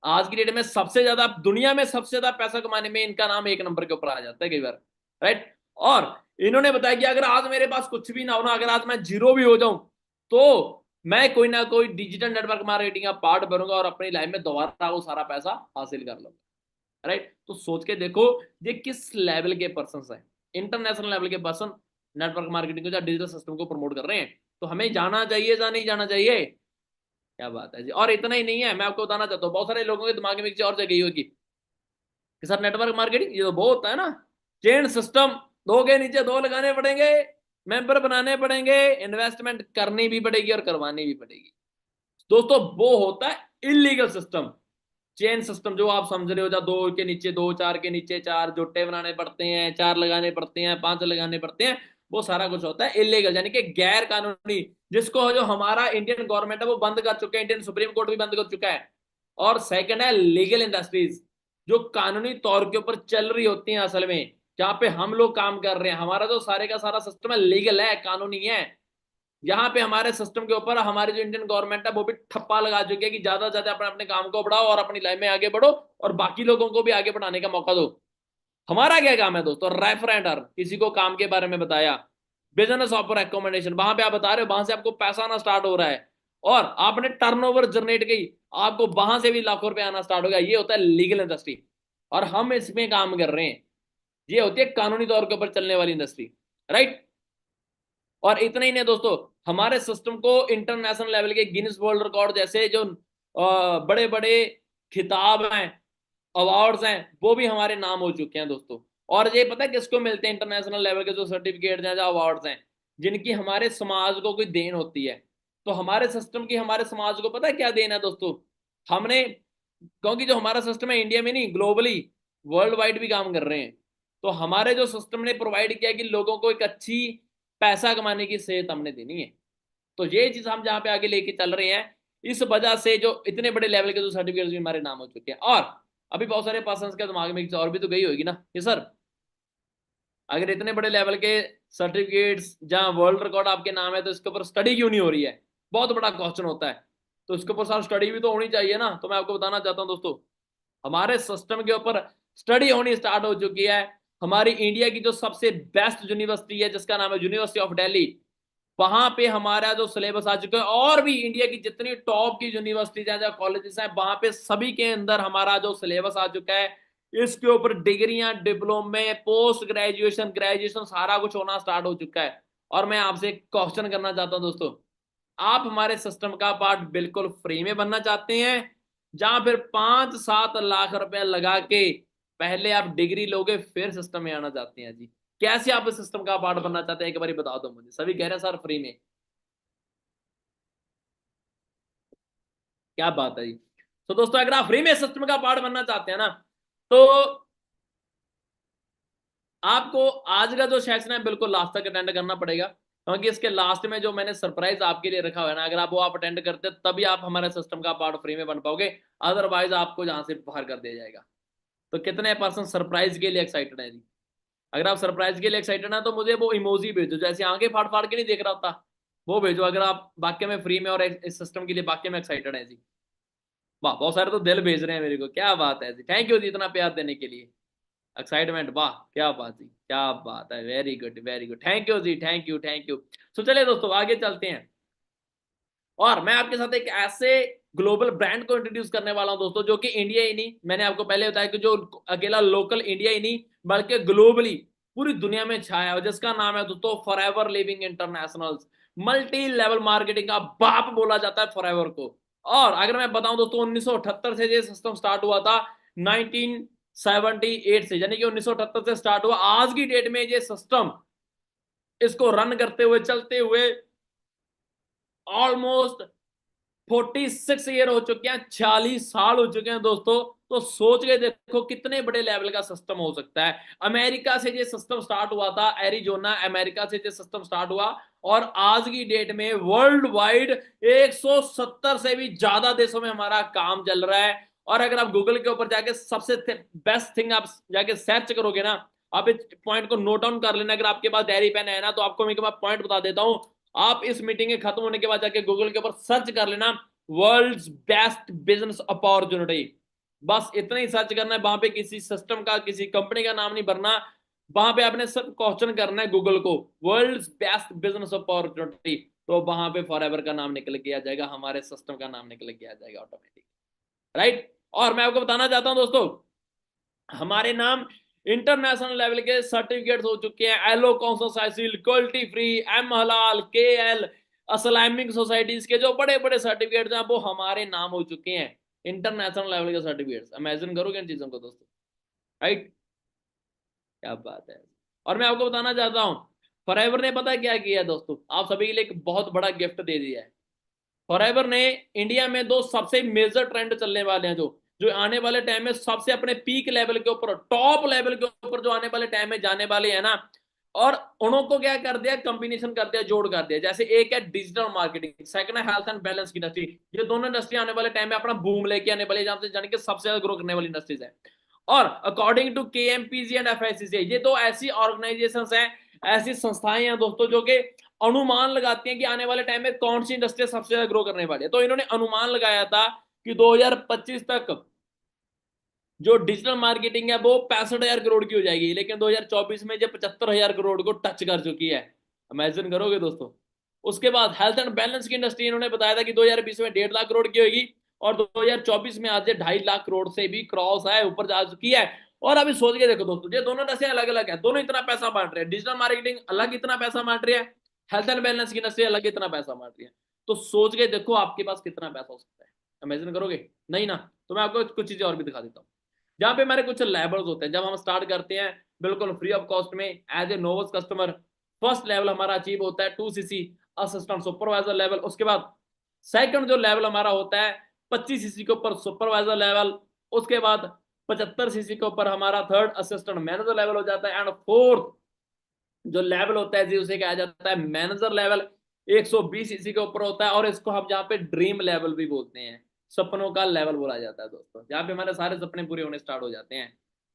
आज की डेट में सबसे ज्यादा दुनिया में सबसे ज्यादा पैसा कमाने में इनका नाम एक नंबर के ऊपर आ जाता है कई बार, राइट। और इन्होंने बताया कि अगर आज मेरे पास कुछ भी ना हो ना, अगर आज मैं जीरो भी हो जाऊं, तो मैं कोई ना कोई डिजिटल नेटवर्क मार्केटिंग का पार्ट बनूंगा और अपनी लाइफ में दोबारा वो सारा पैसा हासिल कर लूंगा, राइट। तो सोच के देखो ये किस लेवल के पर्सन है, इंटरनेशनल लेवल के पर्सन नेटवर्क मार्केटिंग को या डिजिटल सिस्टम को प्रमोट कर रहे हैं। तो हमें जाना चाहिए या नहीं जाना चाहिए? क्या बात है जी। और इतना ही नहीं है, मैं आपको बताना चाहता हूँ, बहुत सारे लोगों के दिमाग में एक चीज और जगह होगी कि सर नेटवर्क मार्केटिंग ये तो बहुत होता है ना, चेन सिस्टम, दो के नीचे दो लगाने पड़ेंगे, मेंबर बनाने पड़ेंगे, इन्वेस्टमेंट करनी भी पड़ेगी और करवानी भी पड़ेगी। दोस्तों वो होता है इलीगल सिस्टम। चेन सिस्टम जो आप समझ रहे हो, जहाँ दो के नीचे दो, चार के नीचे चार, जुट्टे बनाने पड़ते हैं, चार लगाने पड़ते हैं, पांच लगाने पड़ते हैं, वो सारा कुछ होता है इलीगल, यानी कि गैर कानूनी, जिसको जो हमारा इंडियन गवर्नमेंट है वो बंद कर चुके हैं, इंडियन सुप्रीम कोर्ट भी बंद कर चुका है। और सेकंड है लीगल इंडस्ट्रीज, जो कानूनी तौर के ऊपर चल रही होती हैं असल में, जहां पे हम लोग काम कर रहे हैं। हमारा जो सारे का सारा सिस्टम है लीगल है, कानूनी है। यहाँ पे हमारे सिस्टम के ऊपर हमारी जो इंडियन गवर्नमेंट है वो भी ठप्पा लगा चुकी है कि ज्यादा से ज्यादा अपने अपने काम को बढ़ाओ और अपनी लाइफ में आगे बढ़ो और बाकी लोगों को भी आगे बढ़ाने का मौका दो। हमारा क्या काम है दोस्तों? रेफरेंडर, किसी को काम के बारे में बताया, बिजनेस ऑफर रिकमेंडेशन, वहां पे आप बता रहे हो, वहां से आपको पैसा आना स्टार्ट हो रहा है और आपने टर्नओवर जनरेट की, आपको वहां से भी लाखों रुपए आना स्टार्ट हो गया। ये होता है लीगल इंडस्ट्री और हम इसमें काम कर रहे हैं। ये होती है कानूनी तौर के ऊपर चलने वाली इंडस्ट्री, राइट। और इतना ही नहीं दोस्तों, हमारे सिस्टम को इंटरनेशनल लेवल के गिनीज वर्ल्ड रिकॉर्ड जैसे जो बड़े बड़े खिताब हैं, अवार्ड्स हैं, वो भी हमारे नाम हो चुके हैं दोस्तों। और ये पता है किसको मिलते हैं? इंटरनेशनल लेवल के जो सर्टिफिकेट हैं, जो अवार्ड्स हैं, जिनकी हमारे समाज को कोई देन होती है। तो हमारे सिस्टम की हमारे समाज को पता है क्या देन है दोस्तों? हमने, क्योंकि जो हमारा सिस्टम है इंडिया में नहीं, ग्लोबली वर्ल्ड वाइड भी काम कर रहे हैं। तो हमारे जो सिस्टम ने प्रोवाइड किया कि लोगों को एक अच्छी पैसा कमाने की सेहत हमने देनी है। तो ये चीज हम जहां पे आगे लेके चल रहे हैं, इस वजह से जो इतने बड़े लेवल के जो सर्टिफिकेट्स भी हमारे नाम हो चुके हैं। और अभी बहुत सारे पर्सन के दिमाग में एक चीज और भी तो गई होगी ना कि सर अगर इतने बड़े लेवल के सर्टिफिकेट्स जहां वर्ल्ड रिकॉर्ड आपके नाम है तो इसके ऊपर स्टडी क्यों नहीं हो रही है? बहुत बड़ा क्वेश्चन होता है। तो इसके ऊपर सर स्टडी भी तो होनी चाहिए ना। तो मैं आपको बताना चाहता हूं दोस्तों, हमारे सिस्टम के ऊपर स्टडी होनी स्टार्ट हो चुकी है। हमारी इंडिया की जो सबसे बेस्ट यूनिवर्सिटी है जिसका नाम है यूनिवर्सिटी ऑफ दिल्ली, वहां पे हमारा जो सिलेबस आ चुका है, और भी इंडिया की जितनी टॉप की यूनिवर्सिटीज हैं, कॉलेजेस हैं, वहां पे सभी के अंदर हमारा जो सिलेबस आ चुका है, इसके ऊपर डिग्रियां, डिप्लोमे, पोस्ट ग्रेजुएशन, ग्रेजुएशन सारा कुछ होना स्टार्ट हो चुका है। और मैं आपसे एक क्वेश्चन करना चाहता हूं दोस्तों, आप हमारे सिस्टम का पार्ट बिल्कुल फ्री में बनना चाहते हैं, जहां फिर 5-7 लाख रुपए लगा के पहले आप डिग्री लोगे फिर सिस्टम में आना चाहते हैं? जी कैसे आप इस सिस्टम का पार्ट बनना चाहते हैं, एक बार बता दो मुझे। सभी कह रहे हैं सर फ्री में। क्या बात है जी। तो दोस्तों अगर आप फ्री में सिस्टम का पार्ट बनना चाहते हैं ना, तो आपको आज का जो सेशन है बिल्कुल लास्ट तक अटेंड करना पड़ेगा, क्योंकि इसके लास्ट में जो मैंने सरप्राइज आपके लिए रखा हुआ है ना, अगर आप वो आप अटेंड करते हैं तभी आप हमारे सिस्टम का पार्ट फ्री में बन पाओगे, अदरवाइज आपको जहां से बाहर कर दिया जाएगा। तो कितने पर्सन सरप्राइज के लिए एक्साइटेड है जी? अगर आप सरप्राइज के लिए एक्साइटेड है तो मुझे वो इमोजी भेजो, जैसे आंखें फाड़ फाड़ के नहीं देख रहा होता, वो भेजो अगर आप वाकई में फ्री में और इस सिस्टम के लिए वाकई में एक्साइटेड है जी। वाह, बहुत सारे तो दिल भेज रहे हैं मेरे को, क्या बात है जी। थैंक यू जी इतना प्यार देने के लिए, एक्साइटमेंट, वाह क्या बात जी, क्या बात है, very good very good, thank you जी, थैंक यू थैंक यू। तो चलिए दोस्तों आगे चलते हैं, और मैं आपके साथ एक ऐसे ग्लोबल ब्रांड को इंट्रोड्यूस करने वाला हूं दोस्तों, जो कि इंडिया ही नहीं, मैंने आपको पहले बताया कि जो अकेला लोकल इंडिया ही नहीं बल्कि ग्लोबली पूरी दुनिया में छाया है, जिसका नाम है दोस्तों forever living international. Multi level marketing का बाप बोला जाता है फॉरएवर को। और अगर मैं बताऊं दोस्तों, 1978 से ये सिस्टम स्टार्ट हुआ था, 19 1978 से, यानी कि 1978 से स्टार्ट हुआ। आज की डेट में ये सिस्टम, इसको रन करते हुए चलते हुए ऑलमोस्ट 46 ईयर हो चुके हैं, 46 साल हो चुके हैं दोस्तों। तो सोच के देखो कितने बड़े लेवल का सिस्टम हो सकता है। अमेरिका से ये सिस्टम स्टार्ट हुआ था, एरिजोना अमेरिका से ये सिस्टम स्टार्ट हुआ, और आज की डेट में वर्ल्ड वाइड 170 से भी ज्यादा देशों में हमारा काम चल रहा है। और अगर आप गूगल के ऊपर जाके सबसे बेस्ट थिंग आप जाके सर्च करोगे ना, आप इस पॉइंट को नोट डाउन कर लेना। अगर आपके पास डायरी पेन है ना, तो आपको मैं पॉइंट बता देता हूं। आप इस मीटिंग के खत्म होने के बाद जाके गूगल के ऊपर सर्च कर लेना, वर्ल्ड्स बेस्ट बिजनेस अपॉर्चुनिटी। बस इतना ही सर्च करना है, वहां पे किसी सिस्टम का, किसी कंपनी का नाम नहीं भरना। वहां पे आपने सिर्फ क्वेश्चन करना है गूगल को, वर्ल्ड्स बेस्ट बिजनेस अपॉर्चुनिटी, तो वहां पे फॉरएवर का नाम निकल के आ जाएगा, हमारे सिस्टम का नाम निकल के आ जाएगा ऑटोमेटिक, राइट। और मैं आपको बताना चाहता हूं दोस्तों, हमारे नाम इंटरनेशनल लेवल के सर्टिफिकेट्स हो चुके हैं, एलो काउंसिल, क्वालिटी फ्री, एम हलाल, के एल, इस्लामिक सोसाइटीज के जो बड़े बड़े सर्टिफिकेट्स हैं वो हमारे नाम हो चुके हैं, इंटरनेशनल लेवल के सर्टिफिकेट्स। इमेजिन करोगे इन चीजों को दोस्तों, राइट। क्या बात है। और मैं आपको बताना चाहता हूं, फॉरएवर ने पता है क्या किया है दोस्तों, आप सभी के लिए एक बहुत बड़ा गिफ्ट दे दिया है। फॉरएवर ने इंडिया में दो सबसे मेजर ट्रेंड चलने वाले हैं, जो जो आने वाले टाइम में सबसे अपने पीक लेवल के ऊपर, टॉप लेवल के ऊपर जो आने वाले टाइम में जाने वाले हैं ना, और उनको क्या कर दिया, कॉम्बिनेशन कर दिया, जोड़ कर दिया। जैसे एक है डिजिटल मार्केटिंग, सेकंड है हेल्थ एंड बैलेंस की इंडस्ट्री। ये दोनों इंडस्ट्री आने वाले टाइम में अपना बूम लेके आने वाली, जहां से जाने के सबसे ज्यादा ग्रो करने वाली इंडस्ट्रीज है। और अकॉर्डिंग टू केएमपीजी एंड एफआईसीसीआई, ये दो ऐसी ऑर्गेनाइजेशंस हैं, ऐसी संस्थाएं हैं दोस्तों, जो कि अनुमान लगाती हैं कि आने वाले टाइम में कौन सी इंडस्ट्री सबसे ज्यादा ग्रो करने वाली है। तो इन्होंने अनुमान लगाया था कि 2025 तक जो डिजिटल मार्केटिंग है वो 65,000 करोड़ की हो जाएगी, लेकिन 2024 में जो 75,000 करोड़ को टच कर चुकी है। इमेजिन करोगे दोस्तों। उसके बाद हेल्थ एंड बैलेंस की इंडस्ट्री इन्होंने बताया था कि 2020 में 1.5 लाख करोड़ की होगी, और 2024 में आज 2.5 लाख करोड़ से भी क्रॉस है, ऊपर जा चुकी है। और अभी सोच के देखो दोस्तों, ये दोनों इंडस्ट्री अलग अलग है, दोनों इतना पैसा बांट रहे हैं। डिजिटल मार्केटिंग अलग इतना पैसा बांट रही है, हेल्थ एंड बैलेंस की इंडस्ट्री अलग इतना पैसा बांट रही है। तो सोच के देखो आपके पास कितना पैसा हो सकता है। इमेजिन करोगे नहीं ना? तो मैं आपको कुछ चीजें और भी दिखा देता हूँ। जहाँ पे हमारे कुछ लेवल्स होते हैं, जब हम स्टार्ट करते हैं बिल्कुल फ्री ऑफ कॉस्ट में as a novice customer, first level हमारा अचीव होता है 2cc असिस्टेंट सुपरवाइजर लेवल। उसके बाद सेकंड जो लेवल हमारा होता है 25cc के ऊपर सुपरवाइजर लेवल। उसके बाद 75cc के ऊपर हमारा थर्ड असिस्टेंट मैनेजर लेवल हो जाता है। एंड फोर्थ जो लेवल होता है जी, उसे कहा जाता है मैनेजर लेवल, 120cc के ऊपर होता है, और इसको हम जहाँ पे ड्रीम लेवल भी बोलते हैं, सपनों का लेवल बोला जाता है दोस्तों, जहाँ पे हमारे सारे सपने पूरे होने स्टार्ट हो जाते हैं,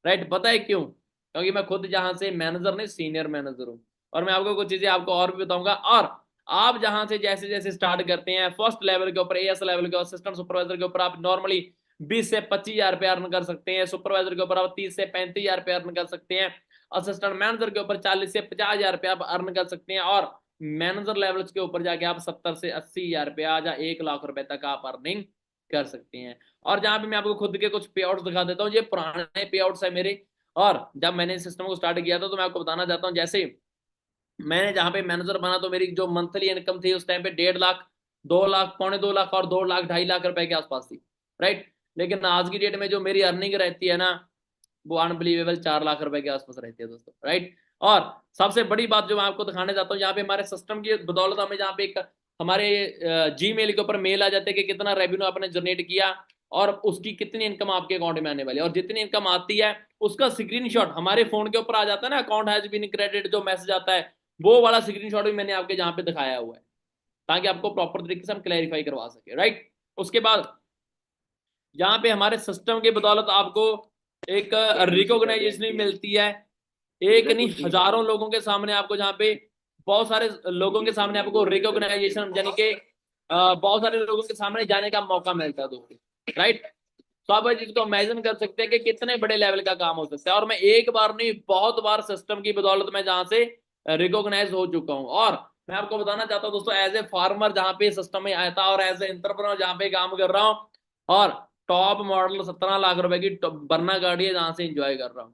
राइट। पता है क्यों? क्योंकि मैं खुद जहां से मैनेजर नहीं, सीनियर मैनेजर हूँ। और मैं आपको कुछ चीजें आपको और भी बताऊंगा। और आप जहां से जैसे जैसे स्टार्ट करते हैं फर्स्ट लेवल के ऊपर, एएस लेवल के असिस्टेंट सुपरवाइजर के ऊपर, आप नॉर्मली 20 से 25 हजार रुपये अर्न कर सकते हैं। सुपरवाइजर के ऊपर आप 30 से 35 हजार रुपये अर्न कर सकते हैं। असिस्टेंट मैनेजर के ऊपर 40 से 50 हजार रुपये आप अर्न कर सकते हैं। और मैनेजर लेवल के ऊपर जाके आप 70 से 80 हजार रुपया या 1 लाख रुपए तक आप अर्निंग कर सकते हैं। और जहां पे मैं आपको खुद के कुछ पे आउट्स दिखा देता हूँ, ये पुराने पे आउट्स है मेरे। और जब मैंने इस सिस्टम को स्टार्ट किया था, तो मैं आपको बताना चाहता हूँ, जैसे मैंने जहां पे मैनेजर बना, तो मेरी जो मंथली इनकम थी उस टाइम पे 1.5 लाख, 2 लाख, 2.25 लाख और 2 लाख 2.5 लाख रुपए के आसपास थी, राइट। लेकिन आज की डेट में जो मेरी अर्निंग रहती है ना, वो अनबिलीवेबल 4 लाख रुपए के आसपास रहती है दोस्तों, राइट। और सबसे बड़ी बात जो मैं आपको दिखाने जाता हूँ, यहाँ पे हमारे सिस्टम की बदौलत हमें जहाँ पे एक हमारे जीमेल के ऊपर मेल आ जाते हैं कि कितना रेवेन्यू आपने जनरेट किया और उसकी कितनी इनकम आपके अकाउंट में आने वाली है। और जितनी इनकम आती है उसका स्क्रीनशॉट हमारे फोन के ऊपर आ जाता है ना, अकाउंट हैज बीन क्रेडिट जो मैसेज आता है, वो वाला स्क्रीनशॉट भी मैंने आपके जहाँ पे दिखाया हुआ है, ताकि आपको प्रॉपर तरीके से हम क्लैरिफाई करवा सके, राइट। उसके बाद यहाँ पे हमारे सिस्टम की बदौलत आपको एक रिकॉग्नाइजेशन भी मिलती है, एक नहीं हजारों लोगों के सामने आपको, जहाँ पे बहुत सारे लोगों के सामने आपको रिकॉग्नाइजेशन यानी कि बहुत सारे लोगों के सामने जाने का मौका मिलता है दोस्तों, राइट। तो आप इसको इमेजिन कर सकते हैं कि कितने बड़े लेवल का काम हो सकता है। और मैं एक बार नहीं बहुत बार सिस्टम की बदौलत में जहां से रिकॉग्नाइज हो चुका हूं। और मैं आपको बताना चाहता हूं दोस्तों, एज ए फार्मर जहां पे सिस्टम में आया था, और एज ए एंटरप्रेन्योर जहां पे काम कर रहा हूँ, और टॉप मॉडल 17 लाख रुपए की बरना गाड़ी है जहां से इंजॉय कर रहा हूँ,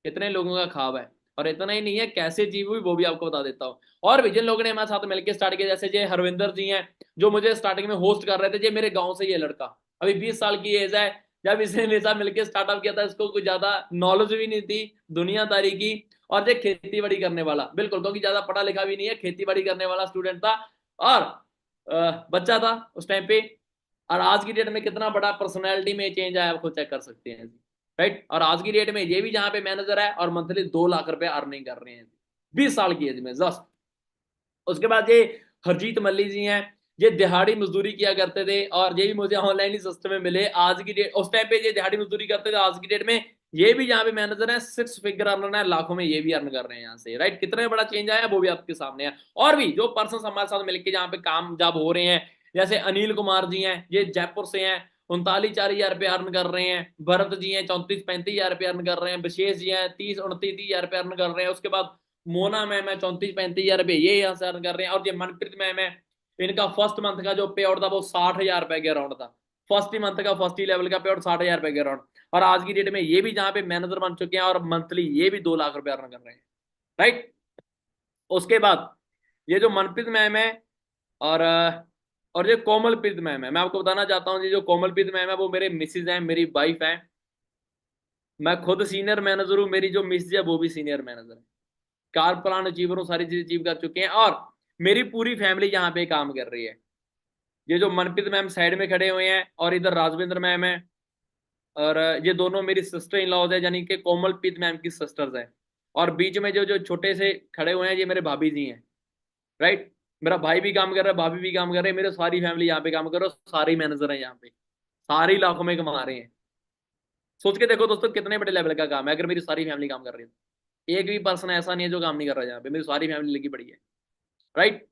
कितने लोगों का ख्वाब है। और इतना ही नहीं है, कैसे जीव हुई वो भी आपको बता देता हूँ। और भी जिन लोगों ने हमारे साथ मिलकर स्टार्ट किया, जैसे ये हरविंदर जी हैं, जो मुझे स्टार्टिंग में होस्ट कर रहे थे। ये मेरे गांव से, ये लड़का अभी 20 साल की एज है, जब इसने मेरे साथ मिलकर स्टार्टअप किया था, इसको कुछ ज्यादा नॉलेज भी नहीं थी दुनियादारी की, और जो खेती बाड़ी करने वाला, बिल्कुल, क्योंकि ज्यादा पढ़ा लिखा भी नहीं है, खेती बाड़ी करने वाला स्टूडेंट था और बच्चा था उस टाइम पे। और आज की डेट में कितना बड़ा पर्सनैलिटी में चेंज आया, आपको चेक कर सकते हैं, राइट। और आज की डेट में ये भी जहां पे मैनेजर है और मंथली 2 लाख रुपए अर्निंग कर रहे हैं 20 साल की एज में जस्ट। उसके बाद ये हरजीत मल्ली जी हैं, ये दिहाड़ी मजदूरी किया करते थे और ये भी मुझे ऑनलाइन ही सस्ते में मिले आज की डेट। उस टाइम पे ये दिहाड़ी मजदूरी करते थे, आज की डेट में ये भी यहाँ पे मैनेजर है, 6 फिगर अर्नर है, लाखों में ये भी अर्न कर रहे हैं यहाँ से, राइट। कितना बड़ा चेंज आया वो भी आपके सामने है। और भी जो पर्सन हमारे साथ मिलकर जहाँ पे काम जब हो रहे हैं, जैसे अनिल कुमार जी हैं, ये जयपुर से हैं, 39-40 हजार रुपये अर्न कर रहे हैं। भरत जी हैं, 34-35 हजार रुपये अर्न कर रहे हैं। विशेष जी हैं, 30-29 हजार रुपये अर्न कर रहे हैं। उसके बाद मोना मैम है, 34-35 हजार रुपये ये यहाँ से अर्न कर रहे हैं। और ये मनप्रीत मैम है, इनका फर्स्ट मंथ का जो पे आउट था वो 60 हजार रुपए के अराउंड था। फर्स्ट ही मंथ का फर्स्ट ही लेवल का पे आउट 60 हजार रुपए के अराउंड। और आज की डेट में ये भी जहां पे मैनेजर बन चुके हैं और मंथली ये भी 2 लाख रुपए अर्न कर रहे हैं, राइट। उसके बाद ये जो मनप्रीत मैम है और और ये कोमलप्रीत मैम है, मैं आपको बताना चाहता हूँ, ये जो कोमलप्रीत मैम है वो मेरे मिसिज हैं, मेरी वाइफ है। मैं खुद सीनियर मैनेजर हूँ, मेरी जो मिसिज है वो भी सीनियर मैनेजर है। कार प्लान अचीवर हूँ, सारी चीजें अचीव कर चुके हैं और मेरी पूरी फैमिली यहाँ पे काम कर रही है। ये जो मनप्रीत मैम साइड में खड़े हुए हैं और इधर राजविंद्र मैम है, और ये दोनों मेरी सिस्टर इन लॉज है, यानी कि कोमलप्रीत मैम की सिस्टर्स हैं। और बीच में जो जो छोटे से खड़े हुए हैं ये मेरे भाभी जी हैं, राइट। मेरा भाई भी काम कर रहा है, भाभी भी काम कर रहे हैं, मेरे सारी फैमिली यहाँ पे काम कर रहा है, सारे मैनेजर हैं यहाँ पे, सारे लाखों में कमा रहे हैं। सोच के देखो दोस्तों कितने बड़े लेवल का काम है अगर मेरी सारी फैमिली काम कर रही है। एक भी पर्सन ऐसा नहीं है जो काम नहीं कर रहा है यहाँ पे, मेरी सारी फैमिली लगी पड़ी है, राइट।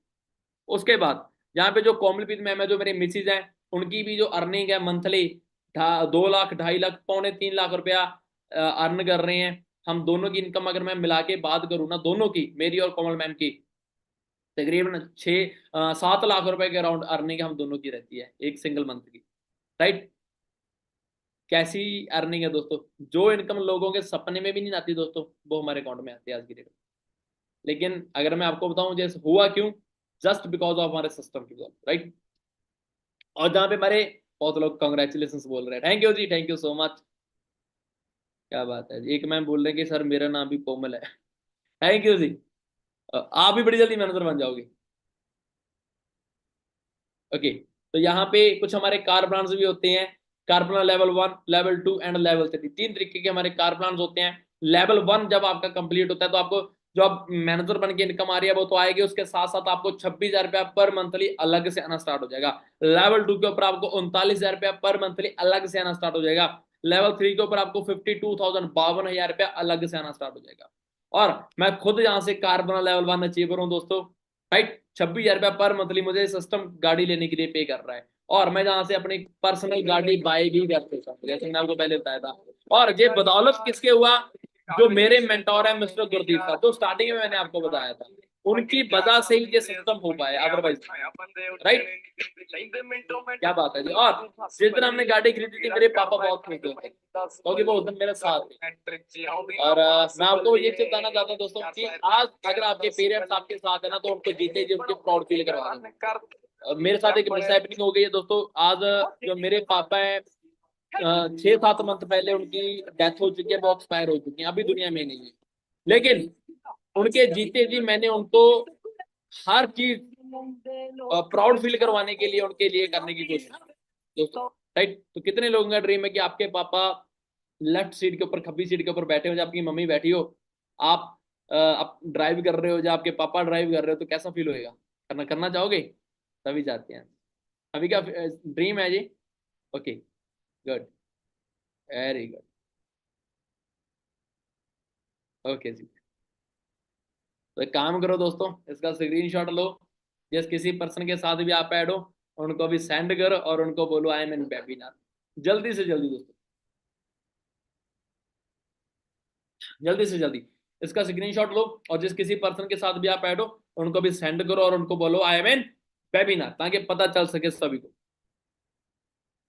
उसके बाद यहाँ पे जो कोमलप्रीत मैम है, जो मेरे मिसिज हैं, उनकी भी जो अर्निंग है मंथली 2 लाख, 2.5 लाख, 2.25 लाख रुपया अर्न कर रहे हैं। हम दोनों की इनकम अगर मैं मिला के बात करूँ ना, दोनों की, मेरी और कोमल मैम की, तकरीबन 6-7 लाख रुपए के अराउंड अर्निंग हम दोनों की रहती है एक सिंगल मंथ की, राइट। कैसी अर्निंग है दोस्तों, जो इनकम लोगों के सपने में भी नहीं आती दोस्तों, वो हमारे अकाउंट में आती है आज की डेट में। लेकिन अगर मैं आपको बताऊं जैसे हुआ क्यों, जस्ट बिकॉज ऑफ हमारे सिस्टम की, राइट। और जहाँ पे हमारे बहुत लोग कॉन्ग्रेचुलेशन बोल रहे हैं, थैंक यू जी, थैंक यू सो मच, क्या बात है। एक मैम बोल रहे हैं कि सर मेरा नाम भी कोमल है, थैंक यू जी। आप भी बड़ी जल्दी मैनेजर बन जाओगे, ओके। तो यहाँ पे कुछ हमारे कार प्लान्स भी होते हैं, car plan level 1, level 2 and level 3, 3 तरीके के हमारे कार प्लान्स होते हैं। लेवल 1 जब आपका कंप्लीट होता है तो आपको जो आप मैनेजर बन के इनकम आ रही है वो तो आएगी, उसके साथ साथ आपको 26 हजार रुपया पर मंथली अलग से आना स्टार्ट हो जाएगा। लेवल 2 के ऊपर आपको 39 हजार रुपया पर मंथली अलग से आना स्टार्ट हो जाएगा। लेवल 3 के ऊपर आपको 52,000, 52 हजार रुपया अलग से आना स्टार्ट हो जाएगा। और मैं खुद यहाँ से कार प्लान लेवल 1 अचीवर हूँ दोस्तों, राइट। 26 हजार रुपया पर मंथली मुझे सिस्टम गाड़ी लेने के लिए पे कर रहा है, और मैं जहां से अपनी पर्सनल गाड़ी बाय भी कर सकता हूँ, जैसे मैंने आपको पहले बताया था। और ये बदौलत किसके हुआ, जो मेरे मेंटोर है मिस्टर गुरदीप का, जो स्टार्टिंग में मैंने आपको बताया था, उनकी वजह से ही ये सिस्टम हो पाया, अदरवाइज, राइट। क्या बात है जी। और जिस दिन हमने गाड़ी खरीदी थी मेरे पापा बहुत खुश थे क्योंकि वो उस दिन मेरे साथ थे। और मैं आपको ये चीज बताना चाहता हूँ दोस्तों कि आज अगर आपके पेरेंट्स आपके साथ है ना, तो उनको जीते जी उनके प्राउड फील करवा दें। मेरे साथ एक मिसहैपनिंग हो गई है दोस्तों। आज जो मेरे पापा है, 6-7 मंथ पहले उनकी डेथ हो चुकी है, वो एक्सपायर हो चुकी है, अभी दुनिया में नहीं है। लेकिन उनके जीते जी मैंने उनको हर चीज प्राउड फील करवाने के लिए उनके लिए करने की कोशिश की दोस्तों, राइट। तो कितने लोगों का ड्रीम है कि आपके पापा लेफ्ट सीट के ऊपर, खब्बी सीट के ऊपर बैठे हो, जब आपकी मम्मी बैठी हो, आप ड्राइव कर रहे हो, जब आपके पापा ड्राइव कर रहे हो, तो कैसा फील होएगा, करना करना चाहोगे, तभी चाहते हैं। अभी क्या ड्रीम है जी, okay, good, very good, okay जी। तो एक काम करो दोस्तों, इसका स्क्रीनशॉट लो, जिस किसी पर्सन के साथ भी आप ऐड हो उनको भी सेंड करो और उनको बोलो आई एम इन वेबिनार, जल्दी से जल्दी दोस्तों, जल्दी से जल्दी इसका स्क्रीनशॉट लो, और जिस किसी पर्सन के साथ भी आप ऐड हो उनको भी सेंड करो और उनको बोलो आई एम इन वेबिनार, ताकि पता चल सके सभी को।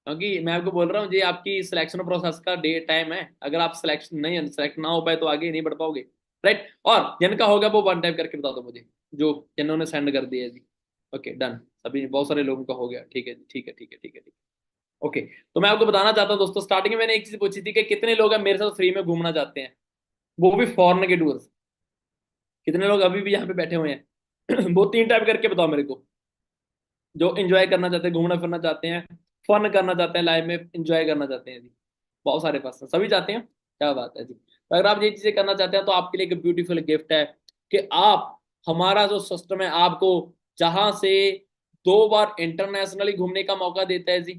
क्योंकि मैं आपको बोल रहा हूँ ये आपकी सिलेक्शन प्रोसेस का डे टाइम है, अगर आप सिलेक्शन नहीं, सेलेक्ट ना हो पाए तो आगे नहीं बढ़ पाओगे, राइट। और जिनका होगा वो वन टाइम करके बता दो मुझे, जो जिन्होंने सेंड कर दिया है जी, ओके डन। सभी बहुत सारे लोगों का हो गया, ठीक है, ठीक है, ठीक है, ठीक है, ठीक है। ओके, तो मैं आपको बताना चाहता हूँ दोस्तों, स्टार्टिंग में मैंने एक चीज पूछी थी कि कितने लोग हैं मेरे साथ फ्री में घूमना चाहते हैं, वो भी फॉरेन के टूर्स। कितने लोग अभी भी यहाँ पे बैठे हुए हैं? वो 3 टाइप करके बताओ मेरे को, जो एंजॉय करना चाहते हैं, घूमना फिरना चाहते हैं, फन करना चाहते हैं, लाइफ में एंजॉय करना चाहते हैं जी। बहुत सारे पर्सन सभी चाहते हैं, क्या बात है जी। तो अगर आप ये चीजें करना चाहते हैं तो आपके लिए एक ब्यूटीफुल गिफ्ट है कि आप, हमारा जो सिस्टम है आपको जहां से 2 बार इंटरनेशनली घूमने का मौका देता है जी,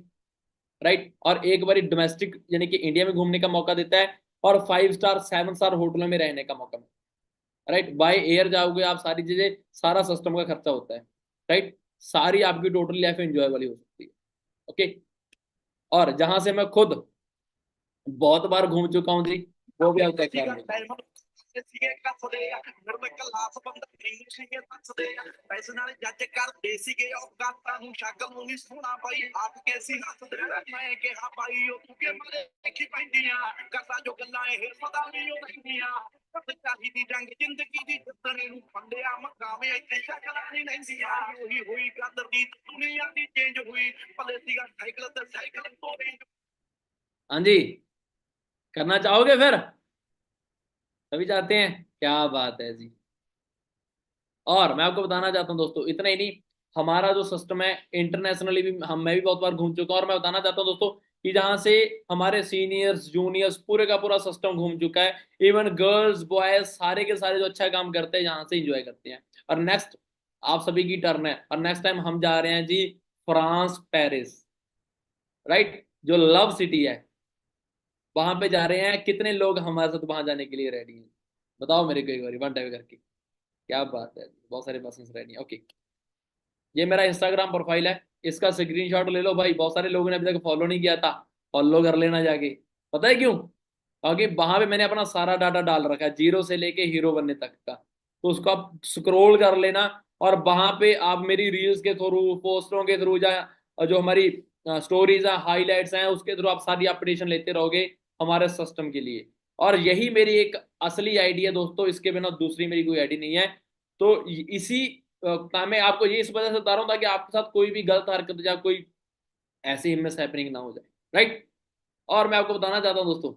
राइट, और एक बार डोमेस्टिक यानी कि इंडिया में घूमने का मौका देता है, और 5 स्टार 7 स्टार होटलों में रहने का मौका, राइट। बाय एयर जाओगे आप, सारी चीजें, सारा सिस्टम का खर्चा होता है, राइट। सारी आपकी टोटल लाइफ एंजॉय वाली हो सकती है, ओके। और जहां से मैं खुद बहुत बार घूम चुका हूँ जी, वो भी आप चेक कर लें। हाँ जी, करना चाहोगे फिर? सभी चाहते हैं, क्या बात है जी। और मैं आपको बताना चाहता हूँ दोस्तों, इतना ही नहीं, हमारा जो सिस्टम है इंटरनेशनली भी हम, मैं भी बहुत बार घूम चुका हूँ, और मैं बताना चाहता हूँ दोस्तों कि जहाँ से हमारे सीनियर्स जूनियर्स पूरे का पूरा सिस्टम घूम चुका है, इवन गर्ल्स बॉयज सारे के सारे जो अच्छा काम करते हैं यहाँ से इंजॉय करते हैं। और नेक्स्ट आप सभी की टर्न है, और नेक्स्ट टाइम हम जा रहे हैं जी फ्रांस पेरिस, राइट, जो लव सिटी है, वहां पे जा रहे हैं। कितने लोग हमारे साथ वहां जाने के लिए रेडी हैं? बताओ मेरे को एक बार वन टाइप करके। क्या बात है, बहुत सारे पर्सन रेडी हैं, ओके। ये मेरा इंस्टाग्राम प्रोफाइल है, इसका स्क्रीनशॉट ले लो भाई, बहुत सारे लोगों ने अभी तक फॉलो नहीं किया था, फॉलो कर लेना जाके। पता है क्यों? क्योंकि वहां पे मैंने अपना सारा डाटा डाल रखा है, जीरो से लेके हीरो बनने तक का, तो उसको आप स्क्रॉल कर लेना, और वहां पे आप मेरी रील्स के थ्रू, पोस्टों के थ्रू, या जो हमारी स्टोरीज हैं, हाईलाइट्स हैं, उसके थ्रू आप सारी अपडेशन लेते रहोगे हमारे सिस्टम के लिए। और यही मेरी एक असली आईडी है दोस्तों, इसके बिना दूसरी मेरी कोई आईडी नहीं है। तो इसी काम में आपको ये इस वजह से बता रहा हूँ ताकि आपके साथ कोई भी गलत हरकत या कोई ऐसी मिस हैपनिंग ना हो जाए, राइट। और मैं आपको बताना चाहता हूँ दोस्तों,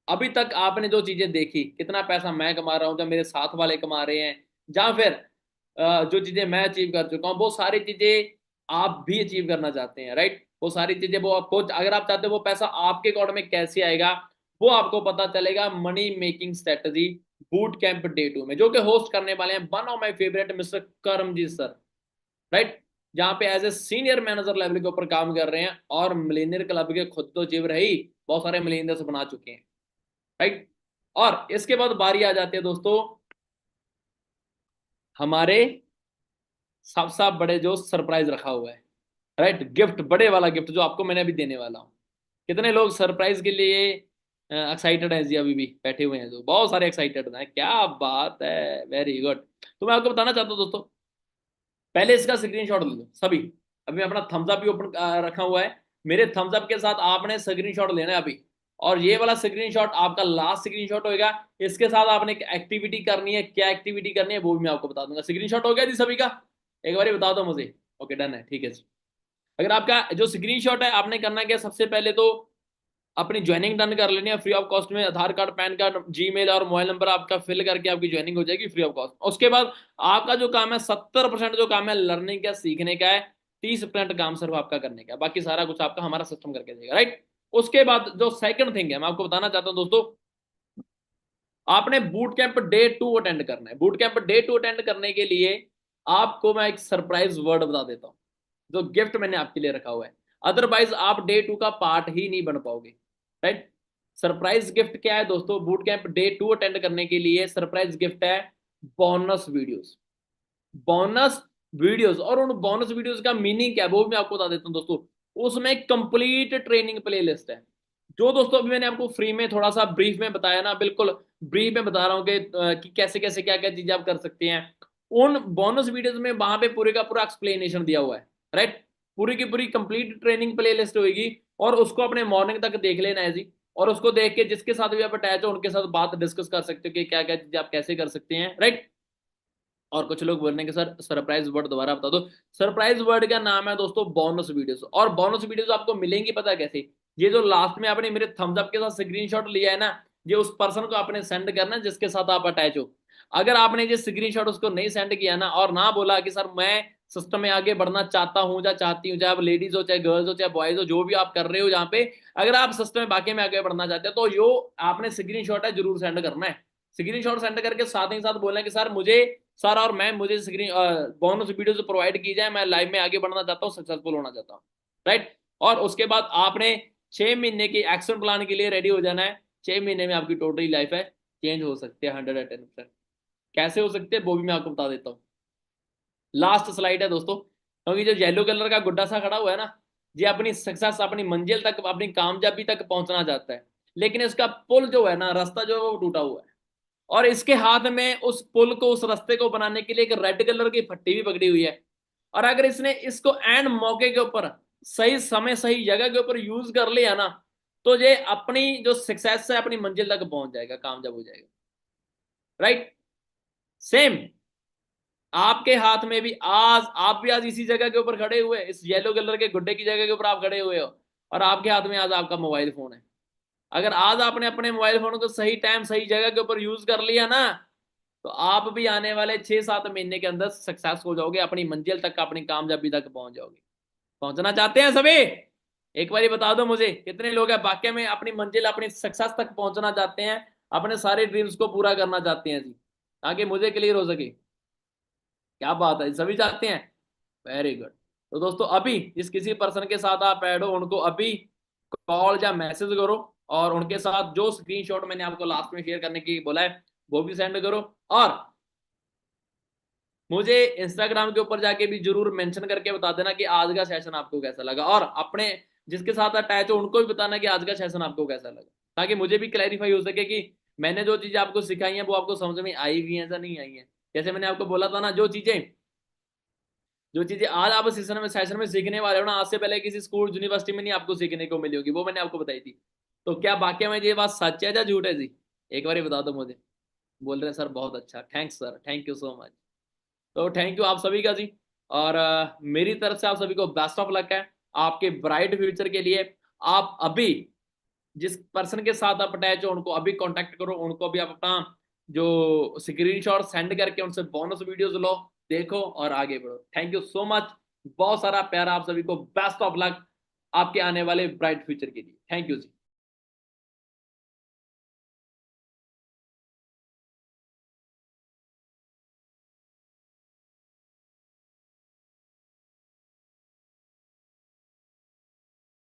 अभी तक आपने जो चीजें देखी, कितना पैसा मैं कमा रहा हूँ, जब मेरे साथ वाले कमा रहे हैं, या फिर जो चीजें मैं अचीव कर चुका हूँ, वो सारी चीजें आप भी अचीव करना चाहते हैं, राइट। वो सारी चीजें, वो आपको, अगर आप चाहते हो वो पैसा आपके अकाउंट में कैसे आएगा, वो आपको पता चलेगा money making strategy boot camp day 2 में, जो कि होस्ट करने वाले हैं one of my favourite mister Karamjeet sir, right. जहाँ पे as a senior manager level के ऊपर काम कर रहे हैं, और मिलेनियर क्लब के खुद तो जीव रही, बहुत सारे मिलेनियर्स बना चुके हैं, राइट। और इसके बाद बारी आ जाती है दोस्तों हमारे सबसे बड़े जो सरप्राइज रखा हुआ है, राइट, गिफ्ट, बड़े वाला गिफ्ट जो आपको मैंने अभी देने वाला हूँ। कितने लोग सरप्राइज के लिए एक्साइटेड हैं जी? अभी भी बैठे हुए हैं जो, बहुत सारे एक्साइटेड हैं, क्या बात है, वेरी गुड। तो मैं आपको बताना चाहता हूँ दोस्तों, पहले इसका स्क्रीनशॉट ले लो सभी। अभी मैं अपना थम्स अप भी ओपन रखा हुआ है, मेरे थम्स अप के साथ आपने स्क्रीनशॉट लेना है अभी, और ये वाला स्क्रीनशॉट आपका लास्ट स्क्रीनशॉट होएगा। इसके साथ आपने एक एक्टिविटी करनी है, क्या एक्टिविटी करनी है वो भी मैं आपको बता दूंगा। स्क्रीनशॉट हो गया जी सभी का? एक बार बता दो मुझे। ओके, डन है, ठीक है जी। अगर आपका जो स्क्रीनशॉट है, आपने करना क्या, सबसे पहले तो अपनी ज्वाइनिंग डन कर लेनी है फ्री ऑफ कॉस्ट में। आधार कार्ड, पैन कार्ड, जीमेल और मोबाइल नंबर आपका फिल करके आपकी ज्वाइनिंग हो जाएगी फ्री ऑफ कॉस्ट। उसके बाद आपका जो काम है, 70% जो काम है लर्निंग का, सीखने का है, 30% काम सिर्फ आपका करने का है, बाकी सारा कुछ आपका हमारा सिस्टम करके देगा, राइट। उसके बाद जो सेकंड थिंग है मैं आपको बताना चाहता हूं दोस्तों, आपने बूट कैंप डे 2 अटेंड करना है। बूट कैंप डे 2 अटेंड करने के लिए आपको मैं एक सरप्राइज वर्ड बता देता हूँ, जो गिफ्ट मैंने आपके लिए रखा हुआ है, अदरवाइज आप डे 2 का पार्ट ही नहीं बन पाओगे, राइट। सरप्राइज गिफ्ट क्या है दोस्तों? बूट कैंप डे 2 अटेंड करने के लिए सरप्राइज गिफ्ट है बोनस वीडियोस। बोनस वीडियोस, और उन बोनस वीडियोस का मीनिंग क्या है वो भी मैं आपको बता देता हूँ दोस्तों। उसमें कंप्लीट ट्रेनिंग प्ले लिस्ट है, जो दोस्तों अभी मैंने आपको फ्री में थोड़ा सा ब्रीफ में बताया ना, बिल्कुल ब्रीफ में बता रहा हूँ कि कैसे कैसे क्या क्या चीजें आप कर सकते हैं। उन बोनस वीडियोस में वहां पे पूरे का पूरा एक्सप्लेनेशन दिया हुआ है, राइट। पूरी की पूरी कंप्लीट ट्रेनिंग प्ले लिस्ट होगी, और उसको अपने मॉर्निंग तक देख लेना है जी। और उसको देख के जिसके साथ भी आप अटैच हो उनके साथ बात डिस्कस कर सकते हो कि क्या क्या चीजें आप कैसे कर सकते हैं, राइट। और कुछ लोग बोल रहे हैं कि सर सरप्राइज वर्ड दोबारा बता दो। सरप्राइज वर्ड का नाम है दोस्तों बोनस वीडियोस। और बोनस वीडियोस आपको मिलेंगी पता है कैसे? ये जो लास्ट में आपने मेरे थम्स अप के साथ स्क्रीनशॉट लिया है ना, ये उस पर्सन को आपने सेंड करना है जिसके साथ आप अटैच हो। अगर आपने ये स्क्रीनशॉट उसको नहीं सेंड किया ना, और ना बोला कि सर मैं सिस्टम में आगे बढ़ना चाहता हूं या चाहती हूँ, चाहे आप लेडीज हो, चाहे गर्ल्स हो, चाहे बॉयज हो, जो भी आप कर रहे हो जहाँ पे, अगर आप सिस्टम में बाकी में आगे बढ़ना चाहते हो तो यो आपने स्क्रीनशॉट है जरूर सेंड करना है। स्क्रीनशॉट सेंड करके साथ ही साथ बोलना है कि सर मुझे, सर और मैम मुझे स्क्रीन बोनस वीडियो प्रोवाइड की जाए, मैं लाइव में आगे बढ़ना चाहता हूँ, सक्सेसफुल होना चाहता हूँ। राइट। और उसके बाद आपने 6 महीने की एक्शन प्लान के लिए रेडी हो जाना है। 6 महीने में आपकी टोटली लाइफ है चेंज हो सकती है 110%। कैसे हो सकते हैं वो भी मैं आपको बता देता हूँ। लास्ट स्लाइड है दोस्तों, क्योंकि जो येलो कलर का गुड्डा सा खड़ा हुआ है ना, ये अपनी सक्सेस, अपनी मंजिल तक, अपनी कामयाबी तक पहुंचना चाहता है, लेकिन इसका पुल जो है ना, रास्ता जो है वो टूटा हुआ है। और इसके हाथ में उस पुल को, उस रास्ते को बनाने के लिए एक रेड कलर की फट्टी भी पकड़ी हुई है। और अगर इसने इसको एंड मौके के ऊपर, सही समय सही जगह के ऊपर यूज कर लिया ना, तो ये अपनी जो सक्सेस है, अपनी मंजिल तक पहुंच जाएगा, कामयाब हो जाएगा। राइट। सेम आपके हाथ में भी आज, आप भी आज इसी जगह के ऊपर खड़े हुए, इस येलो कलर के गुड्डे की जगह के ऊपर आप खड़े हुए हो, और आपके हाथ में आज आपका मोबाइल फोन है। अगर आज आपने अपने मोबाइल फोन को सही टाइम सही जगह के ऊपर यूज कर लिया ना, तो आप भी आने वाले 6-7 महीने के अंदर सक्सेस हो जाओगे, अपनी मंजिल तक, अपनी कामयाबी तक पहुंच जाओगे। पहुंचना चाहते हैं सभी? एक बार बता दो मुझे, कितने लोग हैं वाकई में अपनी मंजिल, अपनी सक्सेस तक पहुंचना चाहते हैं, अपने सारे ड्रीम्स को पूरा करना चाहते हैं जी, ताकि मुझे क्लियर हो सके। क्या बात है, सभी चाहते हैं। Very good. तो दोस्तों अभी जिस किसी पर्सन के साथ आप ऐड हो, उनको अभी कॉल या मैसेज करो, और उनके साथ जो स्क्रीनशॉट मैंने आपको लास्ट में शेयर करने की बोला है वो भी सेंड करो। और मुझे इंस्टाग्राम के ऊपर जाके भी जरूर मेंशन करके बता देना कि आज का सेशन आपको कैसा लगा, और अपने जिसके साथ अटैच हो उनको भी बताना कि आज का सेशन आपको कैसा लगा, ताकि मुझे भी क्लैरिफाई हो सके कि मैंने जो चीजें आपको सिखाई हैं वो आपको समझ में आई हुई हैं या नहीं आई हैं। जैसे मैंने आपको बोला था ना, जो चीजें आज आप सेशन में सीखने वाले हो ना, आज से पहले किसी स्कूल यूनिवर्सिटी में नहीं आपको सीखने को मिली होगी, वो मैंने आपको बताई थी। तो क्या वाकई में ये बात सच है या झूठ है जी? एक बार बता दो मुझे। बोल रहे हैं सर बहुत अच्छा, thanks sir, thank you so much. तो थैंक यू आप सभी का जी। और मेरी तरफ से आप सभी को बेस्ट ऑफ लक है आपके ब्राइट फ्यूचर के लिए। आप अभी जिस पर्सन के साथ आप अटैच हो उनको अभी कांटेक्ट करो, उनको अभी आप अपना जो स्क्रीनशॉट सेंड करके उनसे बोनस वीडियोस लो, देखो और आगे बढ़ो। Thank you so much. बहुत सारा प्यार आप सभी को, बेस्ट ऑफ लक आपके आने वाले ब्राइट फ्यूचर के लिए। Thank you ji.